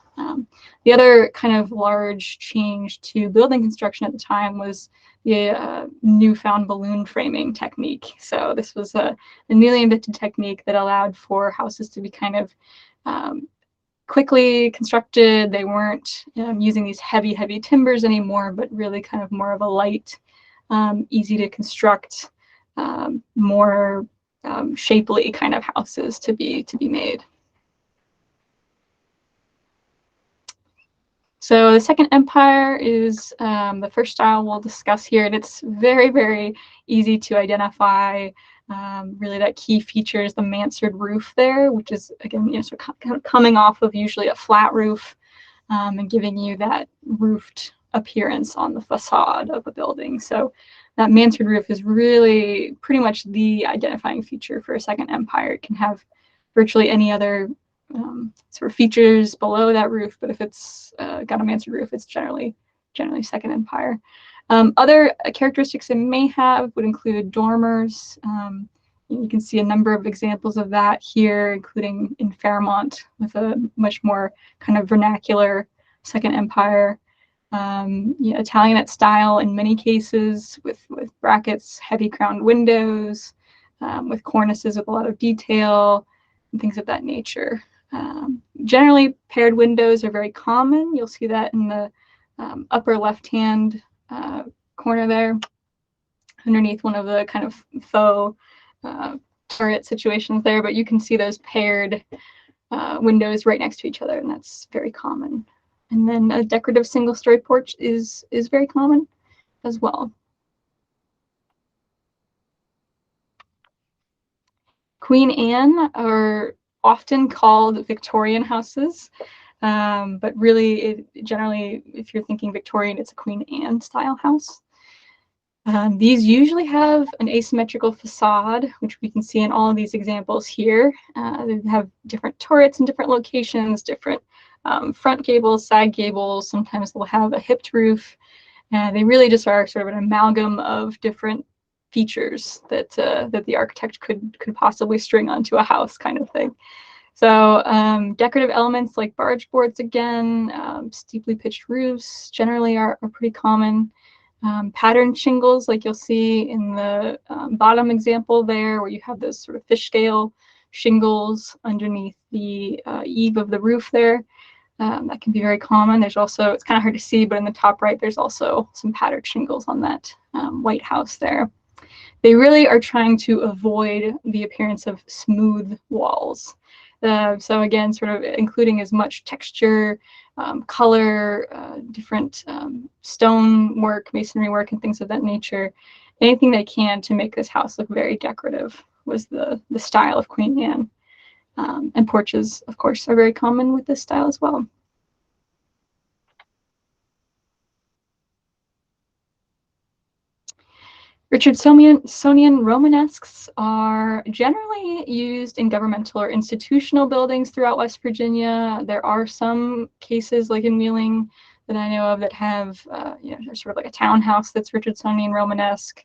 The other kind of large change to building construction at the time was the newfound balloon framing technique. So this was a newly invented technique that allowed for houses to be kind of quickly constructed. They weren't using these heavy timbers anymore, but really kind of more of a light, easy to construct, more shapely kind of houses to be made. So the Second Empire is the first style we'll discuss here, and it's very easy to identify. Really, that key feature is the mansard roof there, which is, again, sort of kind of coming off of usually a flat roof, and giving you that roofed appearance on the facade of a building. So that mansard roof is really pretty much the identifying feature for a Second Empire. It can have virtually any other sort of features below that roof, but if it's got a mansard roof, it's generally Second Empire. Other characteristics it may have would include dormers. You can see a number of examples of that here, including in Fairmont with a much more kind of vernacular Second Empire. Italianate style in many cases with brackets, heavy crowned windows, with cornices with a lot of detail and things of that nature. Generally, paired windows are very common. You'll see that in the upper left-hand corner there, underneath one of the kind of faux turret situations there, but you can see those paired windows right next to each other, and that's very common. And then a decorative single-story porch is very common as well. Queen Anne are often called Victorian houses, but really, generally, if you're thinking Victorian, it's a Queen Anne style house. These usually have an asymmetrical facade, which we can see in all of these examples here. They have different turrets in different locations, different front gables, side gables. Sometimes they'll have a hipped roof. They really just are sort of an amalgam of different features that the architect could possibly string onto a house, kind of thing. So decorative elements like barge boards, again, steeply pitched roofs generally are pretty common. Patterned shingles, like you'll see in the bottom example there, where you have those sort of fish scale shingles underneath the eave of the roof there. That can be very common. There's also, it's kind of hard to see, but in the top right, there's also some patterned shingles on that white house there. They really are trying to avoid the appearance of smooth walls. So again, sort of including as much texture, color, different stone work, masonry work, and things of that nature. Anything they can to make this house look very decorative was the style of Queen Anne. And porches, of course, are very common with this style as well. Richardsonian Romanesques are generally used in governmental or institutional buildings throughout West Virginia. There are some cases, like in Wheeling, that I know of that have sort of like a townhouse that's Richardsonian Romanesque.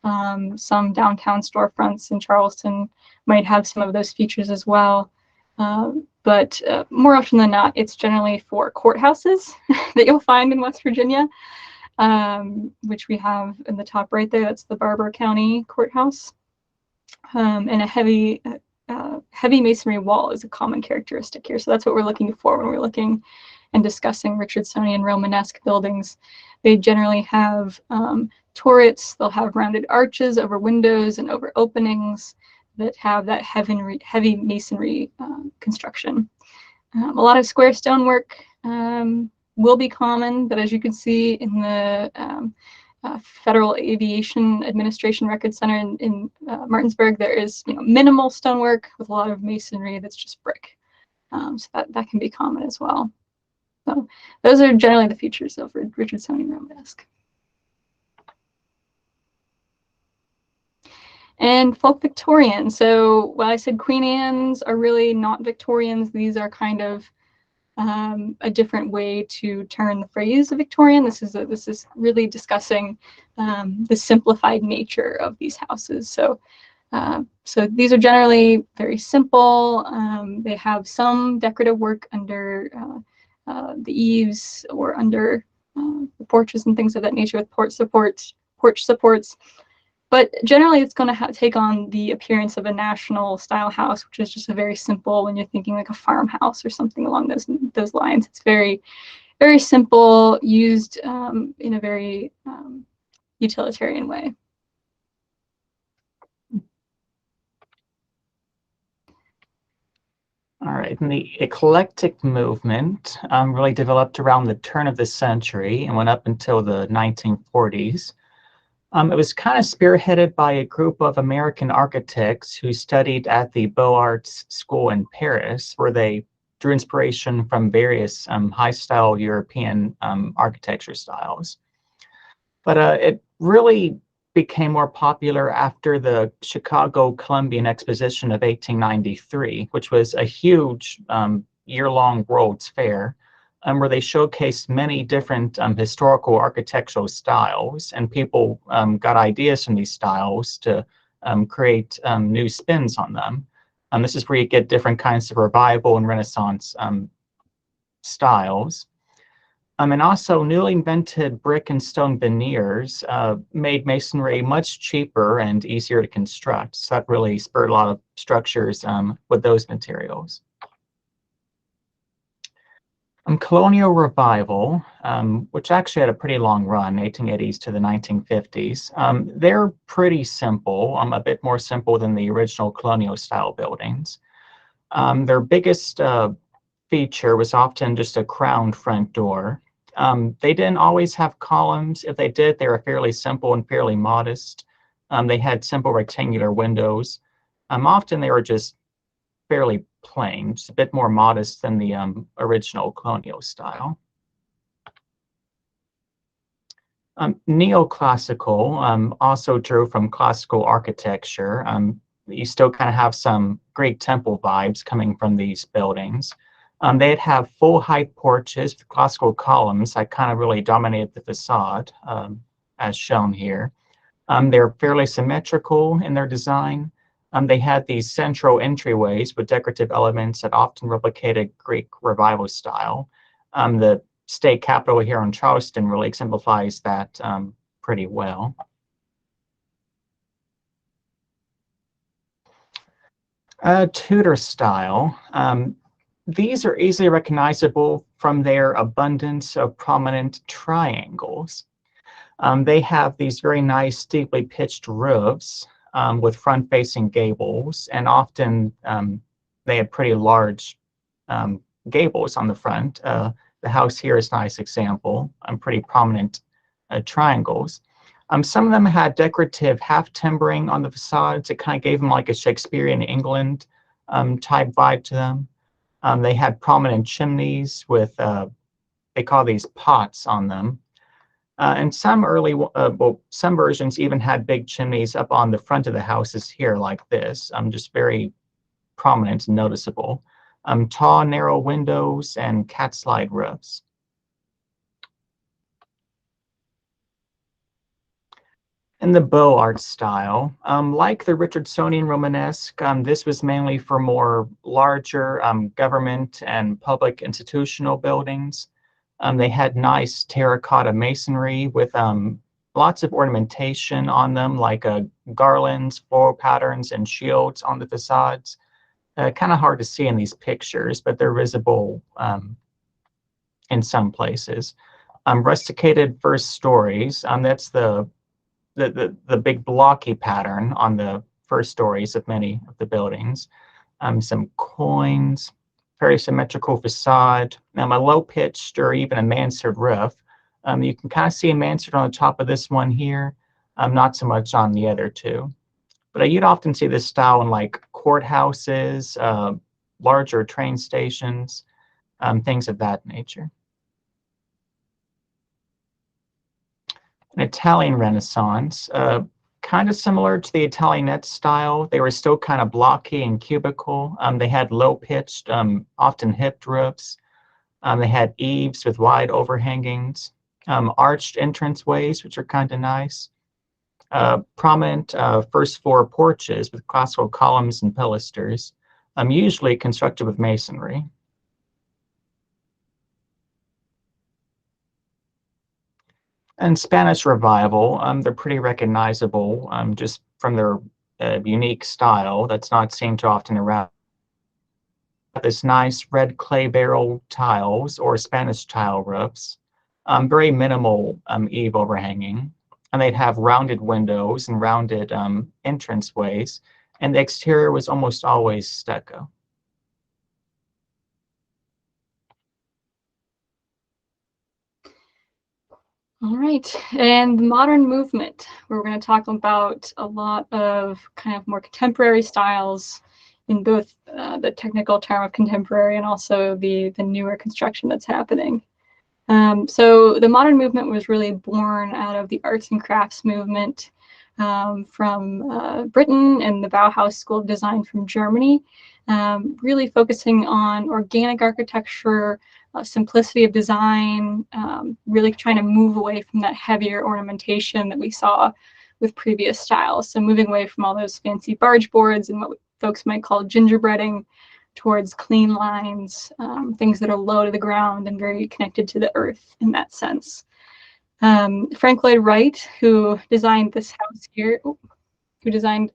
Some downtown storefronts in Charleston might have some of those features as well. But more often than not, it's generally for courthouses that you'll find in West Virginia. Which we have in the top right there. That's the Barber County Courthouse. And a heavy masonry wall is a common characteristic here. So that's what we're looking for when we're looking and discussing Richardsonian Romanesque buildings. They generally have turrets. They'll have rounded arches over windows and over openings that have that heavy masonry construction. A lot of square stonework will be common, but as you can see in the Federal Aviation Administration Record Center in Martinsburg, there is minimal stonework with a lot of masonry that's just brick. So that can be common as well. So those are generally the features of Richardsonian Romanesque. And folk Victorian. So while I said Queen Anne's are really not Victorians, these are kind of a different way to turn the phrase Victorian. This is really discussing the simplified nature of these houses. So these are generally very simple. They have some decorative work under the eaves or under the porches and things of that nature with porch supports. But generally, it's going to take on the appearance of a national style house, which is just a very simple, when you're thinking like a farmhouse or something along those lines. It's very, very simple, used in a very utilitarian way. All right, and the eclectic movement really developed around the turn of the century and went up until the 1940s. It was kind of spearheaded by a group of American architects who studied at the Beaux-Arts School in Paris, where they drew inspiration from various high-style European architecture styles. But it really became more popular after the Chicago Columbian Exposition of 1893, which was a huge year-long World's Fair, where they showcased many different historical architectural styles, and people got ideas from these styles to create new spins on them. This is where you get different kinds of revival and Renaissance styles. And also newly invented brick and stone veneers made masonry much cheaper and easier to construct. So that really spurred a lot of structures with those materials. Colonial revival, which actually had a pretty long run, 1880s to the 1950s, they're pretty simple, a bit more simple than the original colonial style buildings. Their biggest feature was often just a crowned front door. They didn't always have columns. If they did, they were fairly simple and fairly modest. They had simple rectangular windows. Often they were just fairly plain, just a bit more modest than the original colonial style. Neoclassical also drew from classical architecture. You still kind of have some Greek temple vibes coming from these buildings. They'd have full height porches with classical columns that kind of really dominated the facade, as shown here. They're fairly symmetrical in their design. They had these central entryways with decorative elements that often replicated Greek revival style. The state capitol here in Charleston really exemplifies that pretty well. Tudor style. These are easily recognizable from their abundance of prominent triangles. They have these very nice steeply pitched roofs with front-facing gables, and often they have pretty large gables on the front. The house here is a nice example, pretty prominent triangles. Some of them had decorative half timbering on the facades. It kind of gave them like a Shakespearean England type vibe to them. They had prominent chimneys with, they call these pots on them. And some some versions even had big chimneys up on the front of the houses here like this, just very prominent and noticeable. Tall, narrow windows and cat-slide roofs. In the Beaux-Arts style, like the Richardsonian Romanesque, this was mainly for more larger government and public institutional buildings. They had nice terracotta masonry with lots of ornamentation on them, like garlands, floral patterns, and shields on the facades. Kind of hard to see in these pictures, but they're visible in some places. Rusticated first stories, that's the big blocky pattern on the first stories of many of the buildings. Some coins, very symmetrical facade, a low-pitched or even a mansard roof. You can kind of see a mansard on the top of this one here, not so much on the other two. But you'd often see this style in like courthouses, larger train stations, things of that nature. An Italian Renaissance, kind of similar to the Italianate style. They were still kind of blocky and cubical. They had low-pitched, often hipped roofs. They had eaves with wide overhangings, arched entranceways, which are kind of nice. Prominent first floor porches with classical columns and pilasters, usually constructed with masonry. And Spanish Revival, they're pretty recognizable just from their unique style that's not seen too often around. This nice red clay barrel tiles or Spanish tile roofs, very minimal eave overhanging, and they'd have rounded windows and rounded entranceways, and the exterior was almost always stucco. All right, and the modern movement, we're going to talk about a lot of kind of more contemporary styles in both the technical term of contemporary and also the newer construction that's happening. So the modern movement was really born out of the arts and crafts movement from Britain and the Bauhaus School of Design from Germany, really focusing on organic architecture, simplicity of design, really trying to move away from that heavier ornamentation that we saw with previous styles. So moving away from all those fancy barge boards and what folks might call gingerbreading towards clean lines, things that are low to the ground and very connected to the earth in that sense. Frank Lloyd Wright, who designed this house here, who designed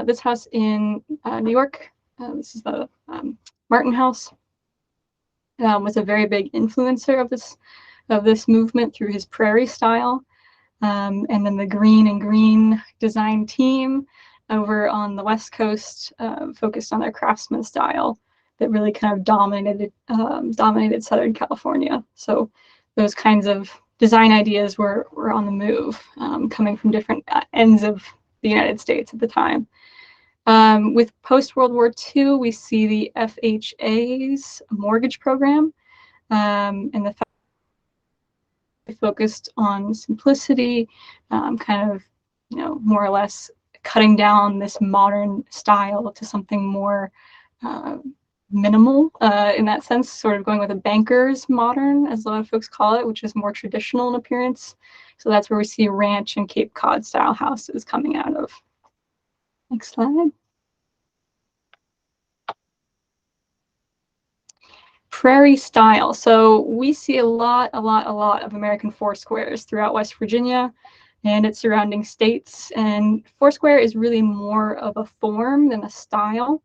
this house in New York, this is the Martin House, was a very big influencer of this movement through his prairie style. And then the Green and Green design team over on the West Coast focused on their craftsman style that really kind of dominated Southern California. So those kinds of design ideas were on the move, coming from different ends of the United States at the time. With post-World War II, we see the FHA's mortgage program, and the fact they focused on simplicity, kind of, more or less cutting down this modern style to something more minimal in that sense, sort of going with a banker's modern, as a lot of folks call it, which is more traditional in appearance. So that's where we see ranch and Cape Cod style houses coming out of. Next slide. Prairie style. So we see a lot of American foursquares throughout West Virginia and its surrounding states. And foursquare is really more of a form than a style.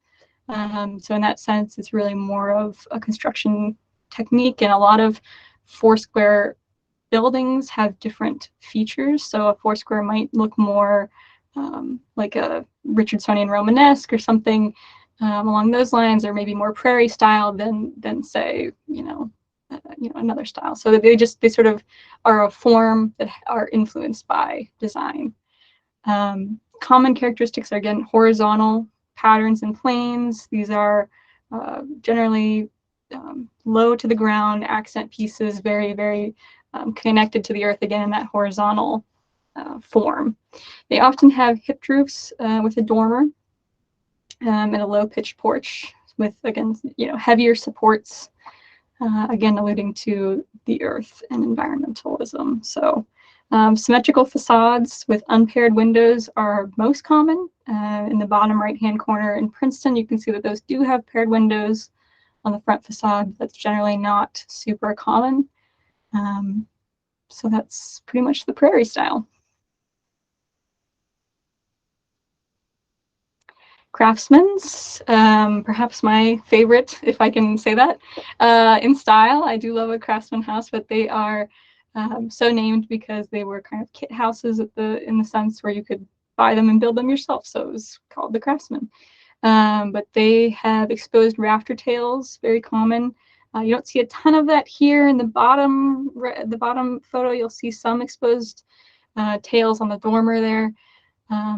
So in that sense, it's really more of a construction technique, and a lot of foursquare buildings have different features. So a foursquare might look more like a Richardsonian Romanesque or something along those lines, or maybe more prairie style than say, another style. So that they sort of are a form that are influenced by design. Common characteristics are, again, horizontal patterns and planes. These are generally low to the ground accent pieces, very, very connected to the earth, again, in that horizontal form. They often have hipped roofs with a dormer and a low-pitched porch with, again, heavier supports, again, alluding to the earth and environmentalism. So symmetrical facades with unpaired windows are most common. In the bottom right-hand corner in Princeton, you can see that those do have paired windows on the front facade. That's generally not super common. So that's pretty much the prairie style. Craftsman's, perhaps my favorite, if I can say that, in style. I do love a Craftsman house, but they are so named because they were kind of kit houses in the sense where you could buy them and build them yourself. So it was called the Craftsman. But they have exposed rafter tails, very common. You don't see a ton of that here in the bottom photo. You'll see some exposed tails on the dormer there.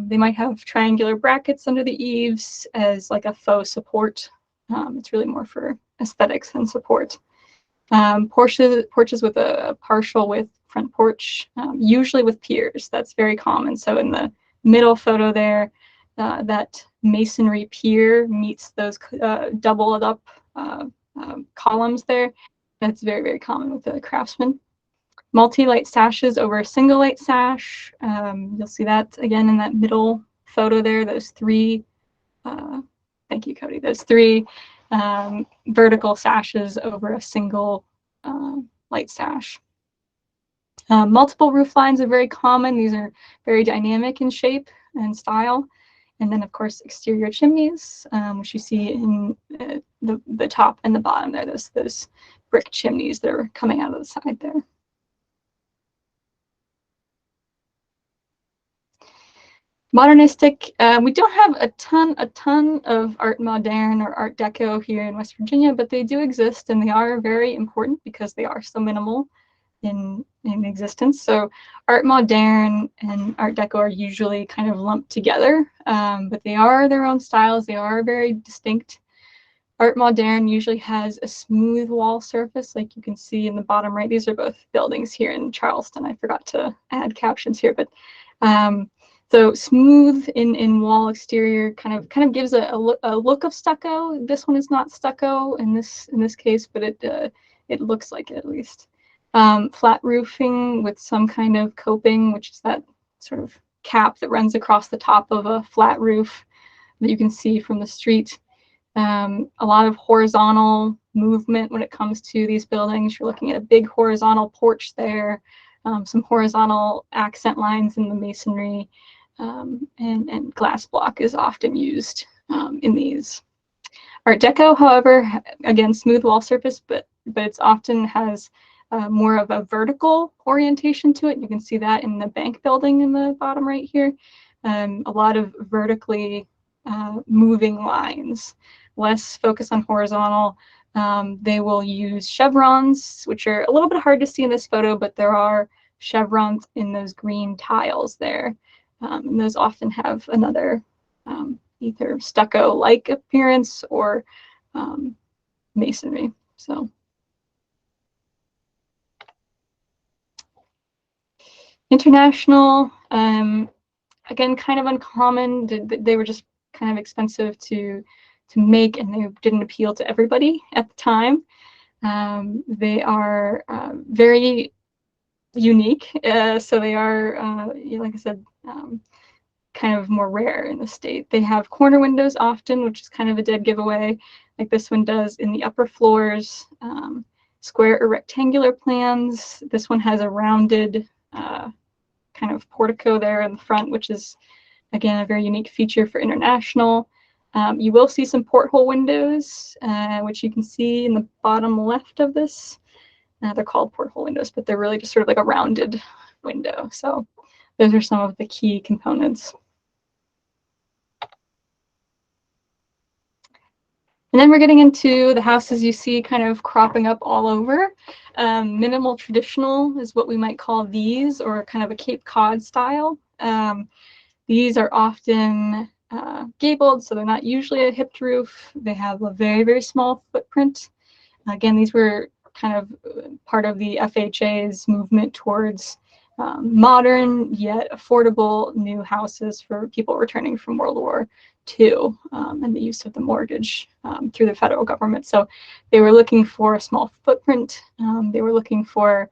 They might have triangular brackets under the eaves as like a faux support. It's really more for aesthetics than support. Porches with a partial width front porch, usually with piers. That's very common. So in the middle photo there, that masonry pier meets those doubled up columns there. That's very, very common with the Craftsman. Multi-light sashes over a single light sash. You'll see that again in that middle photo there, those three, thank you, Cody, those three vertical sashes over a single light sash. Multiple roof lines are very common. These are very dynamic in shape and style. And then, of course, exterior chimneys, which you see in the top and the bottom there, those brick chimneys that are coming out of the side there. Modernistic, we don't have a ton of Art Moderne or Art Deco here in West Virginia, but they do exist, and they are very important because they are so minimal in existence. So Art Moderne and Art Deco are usually kind of lumped together, but they are their own styles. They are very distinct. Art Moderne usually has a smooth wall surface, like you can see in the bottom right. These are both buildings here in Charleston. I forgot to add captions here, but so smooth in wall exterior kind of gives a look of stucco. This one is not stucco in this case, but it looks like it at least. Flat roofing with some kind of coping, which is that sort of cap that runs across the top of a flat roof that you can see from the street. A lot of horizontal movement when it comes to these buildings. You're looking at a big horizontal porch there, some horizontal accent lines in the masonry, and glass block is often used in these. Art Deco, however, again, smooth wall surface, but it's often has more of a vertical orientation to it. You can see that in the bank building in the bottom right here. A lot of vertically moving lines, less focus on horizontal. They will use chevrons, which are a little bit hard to see in this photo, but there are chevrons in those green tiles there. And those often have another either stucco-like appearance or masonry. So international, again, kind of uncommon. They were just kind of expensive to make, and they didn't appeal to everybody at the time. They are very unique, so they are, like I said, kind of more rare in the state. They have corner windows often, which is kind of a dead giveaway, like this one does in the upper floors. Square or rectangular plans. This one has a rounded kind of portico there in the front, which is, again, a very unique feature for international. You will see some porthole windows, which you can see in the bottom left of this. They're called porthole windows, but they're really just sort of like a rounded window. So those are some of the key components. And then we're getting into the houses you see kind of cropping up all over. Minimal traditional is what we might call these, or kind of a Cape Cod style. These are often gabled, so they're not usually a hipped roof. They have a very, very small footprint. Again, these were kind of part of the FHA's movement towards modern yet affordable new houses for people returning from World War II, and the use of the mortgage through the federal government. So they were looking for a small footprint. They were looking for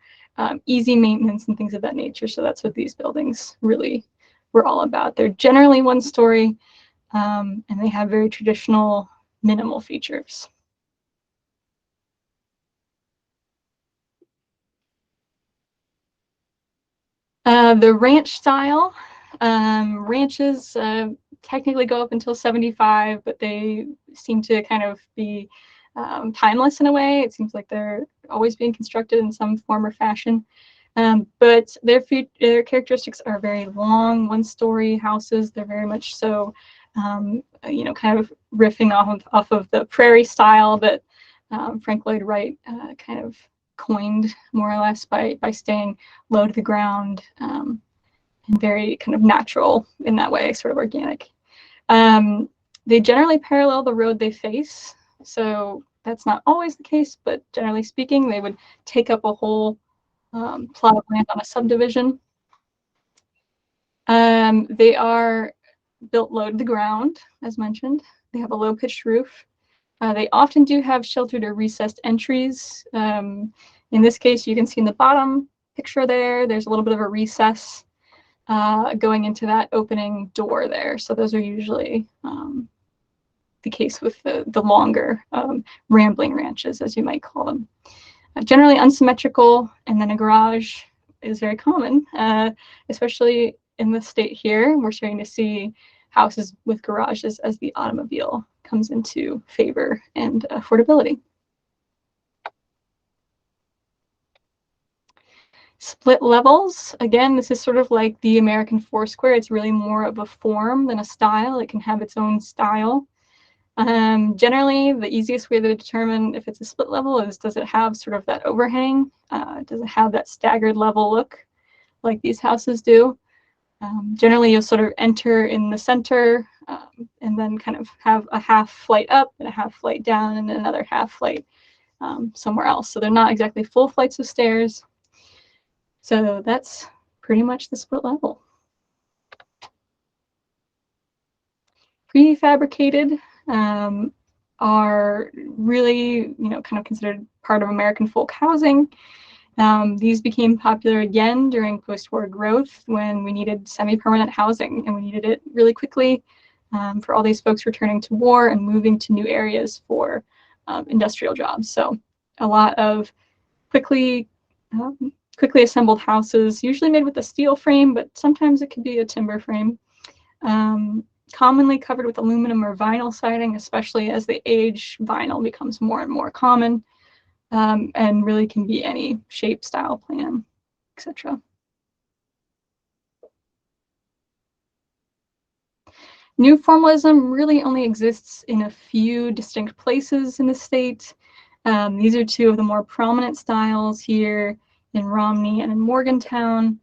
easy maintenance and things of that nature. So that's what these buildings really were all about. They're generally one story, and they have very traditional minimal features. The ranch style. Ranches technically go up until 75, but they seem to kind of be timeless in a way. It seems like they're always being constructed in some form or fashion. But their characteristics are very long, one-story houses. They're very much so, kind of riffing off of the prairie style that Frank Lloyd Wright kind of coined, more or less, by staying low to the ground and very kind of natural in that way, sort of organic. They generally parallel the road they face, so that's not always the case, but generally speaking, they would take up a whole plot of land on a subdivision. They are built low to the ground, as mentioned. They have a low-pitched roof. They often do have sheltered or recessed entries. In this case, you can see in the bottom picture there's a little bit of a recess going into that opening door there. So those are usually the case with the longer rambling ranches, as you might call them. Generally unsymmetrical, and then a garage is very common, especially in the state here. We're starting to see houses with garages as the automobile comes into favor and affordability. Split levels, again, this is sort of like the American four square. It's really more of a form than a style. It can have its own style. Generally, the easiest way to determine if it's a split level is, does it have sort of that overhang? Does it have that staggered level look like these houses do? Generally, you'll sort of enter in the center and then kind of have a half flight up and a half flight down and another half flight somewhere else. So they're not exactly full flights of stairs. So that's pretty much the split level. Prefabricated are really, kind of considered part of American folk housing. These became popular again during post-war growth when we needed semi-permanent housing, and we needed it really quickly for all these folks returning to war and moving to new areas for industrial jobs. So a lot of quickly assembled houses, usually made with a steel frame, but sometimes it could be a timber frame. Commonly covered with aluminum or vinyl siding, especially as they age, vinyl becomes more and more common, and really can be any shape, style, plan, etc. New formalism really only exists in a few distinct places in the state. These are two of the more prominent styles here in Romney and in Morgantown.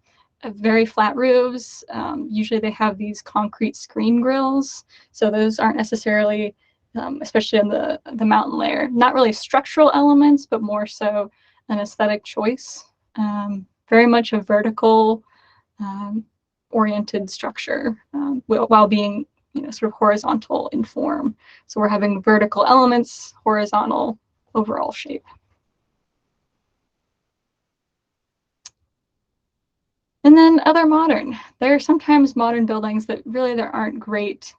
Very flat roofs. Usually they have these concrete screen grills. So those aren't necessarily, especially in the mountain layer, not really structural elements, but more so an aesthetic choice. Very much a vertical oriented structure while being, sort of horizontal in form. So we're having vertical elements, horizontal overall shape. And then other modern. There are sometimes modern buildings that really there aren't great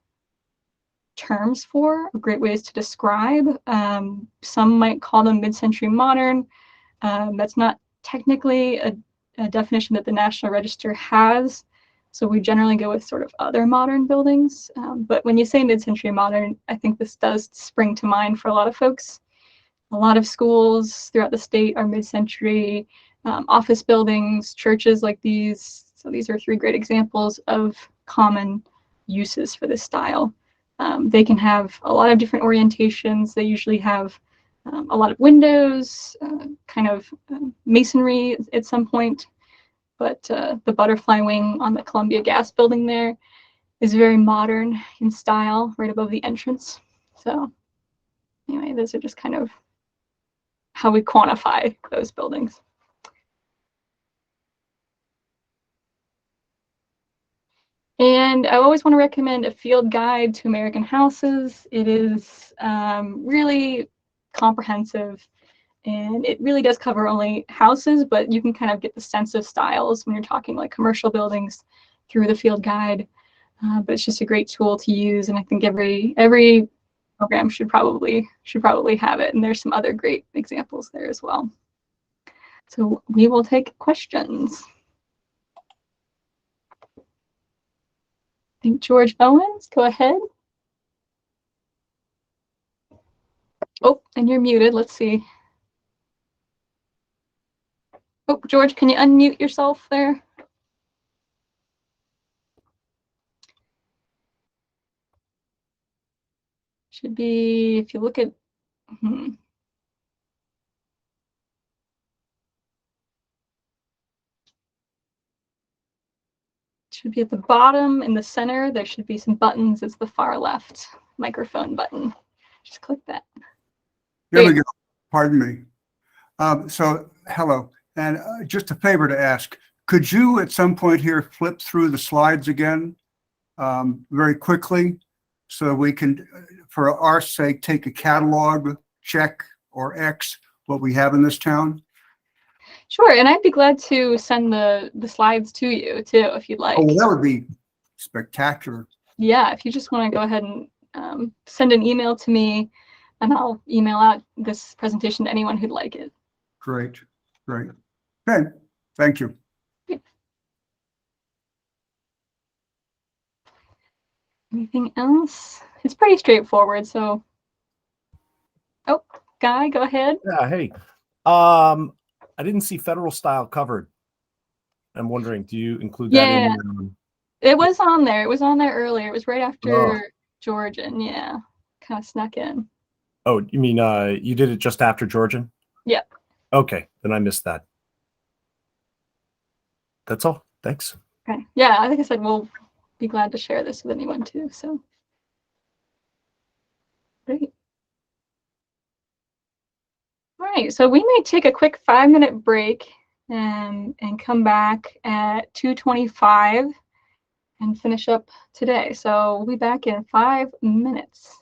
terms for, or great ways to describe. Some might call them mid-century modern. That's not technically a definition that the National Register has. So we generally go with sort of other modern buildings. But when you say mid-century modern, I think this does spring to mind for a lot of folks. A lot of schools throughout the state are mid-century. Office buildings, churches like these. So these are three great examples of common uses for this style. They can have a lot of different orientations. They usually have a lot of windows, kind of masonry at some point. But the butterfly wing on the Columbia Gas building there is very modern in style, right above the entrance. So anyway, those are just kind of how we quantify those buildings. And I always want to recommend a field guide to American houses. It is really comprehensive, and it really does cover only houses, but you can kind of get the sense of styles when you're talking like commercial buildings through the field guide. But it's just a great tool to use, and I think every program should probably have it. And there's some other great examples there as well. So we will take questions. I think George Owens, go ahead. Oh, and you're muted. Let's see. Oh, George, can you unmute yourself there? Should be, if you look at, should be at the bottom in the center. There should be some buttons. It's the far left microphone button. Just click that. There we go. Pardon me. So hello, and just a favor to ask, could you at some point here flip through the slides again very quickly so we can, for our sake, take a catalog, check, or X what we have in this town? Sure, and I'd be glad to send the slides to you too, if you'd like. Oh, well, that would be spectacular. Yeah, if you just want to go ahead and send an email to me, and I'll email out this presentation to anyone who'd like it. Great, great. Okay, thank you. Anything else? It's pretty straightforward. So, oh, Guy, go ahead. Yeah, hey. I didn't see federal style covered. I'm wondering, do you include that Yeah, in? it was on there. It was on there earlier. It was right after Oh. Georgian. Yeah, kind of snuck in. Oh, you mean you did it just after Georgian? Yeah. Okay, then I missed that. That's all. Thanks. Okay. Yeah, like I said, we'll be glad to share this with anyone too. So great. All right, so we may take a quick 5-minute break and come back at 2:25 and finish up today. So we'll be back in 5 minutes.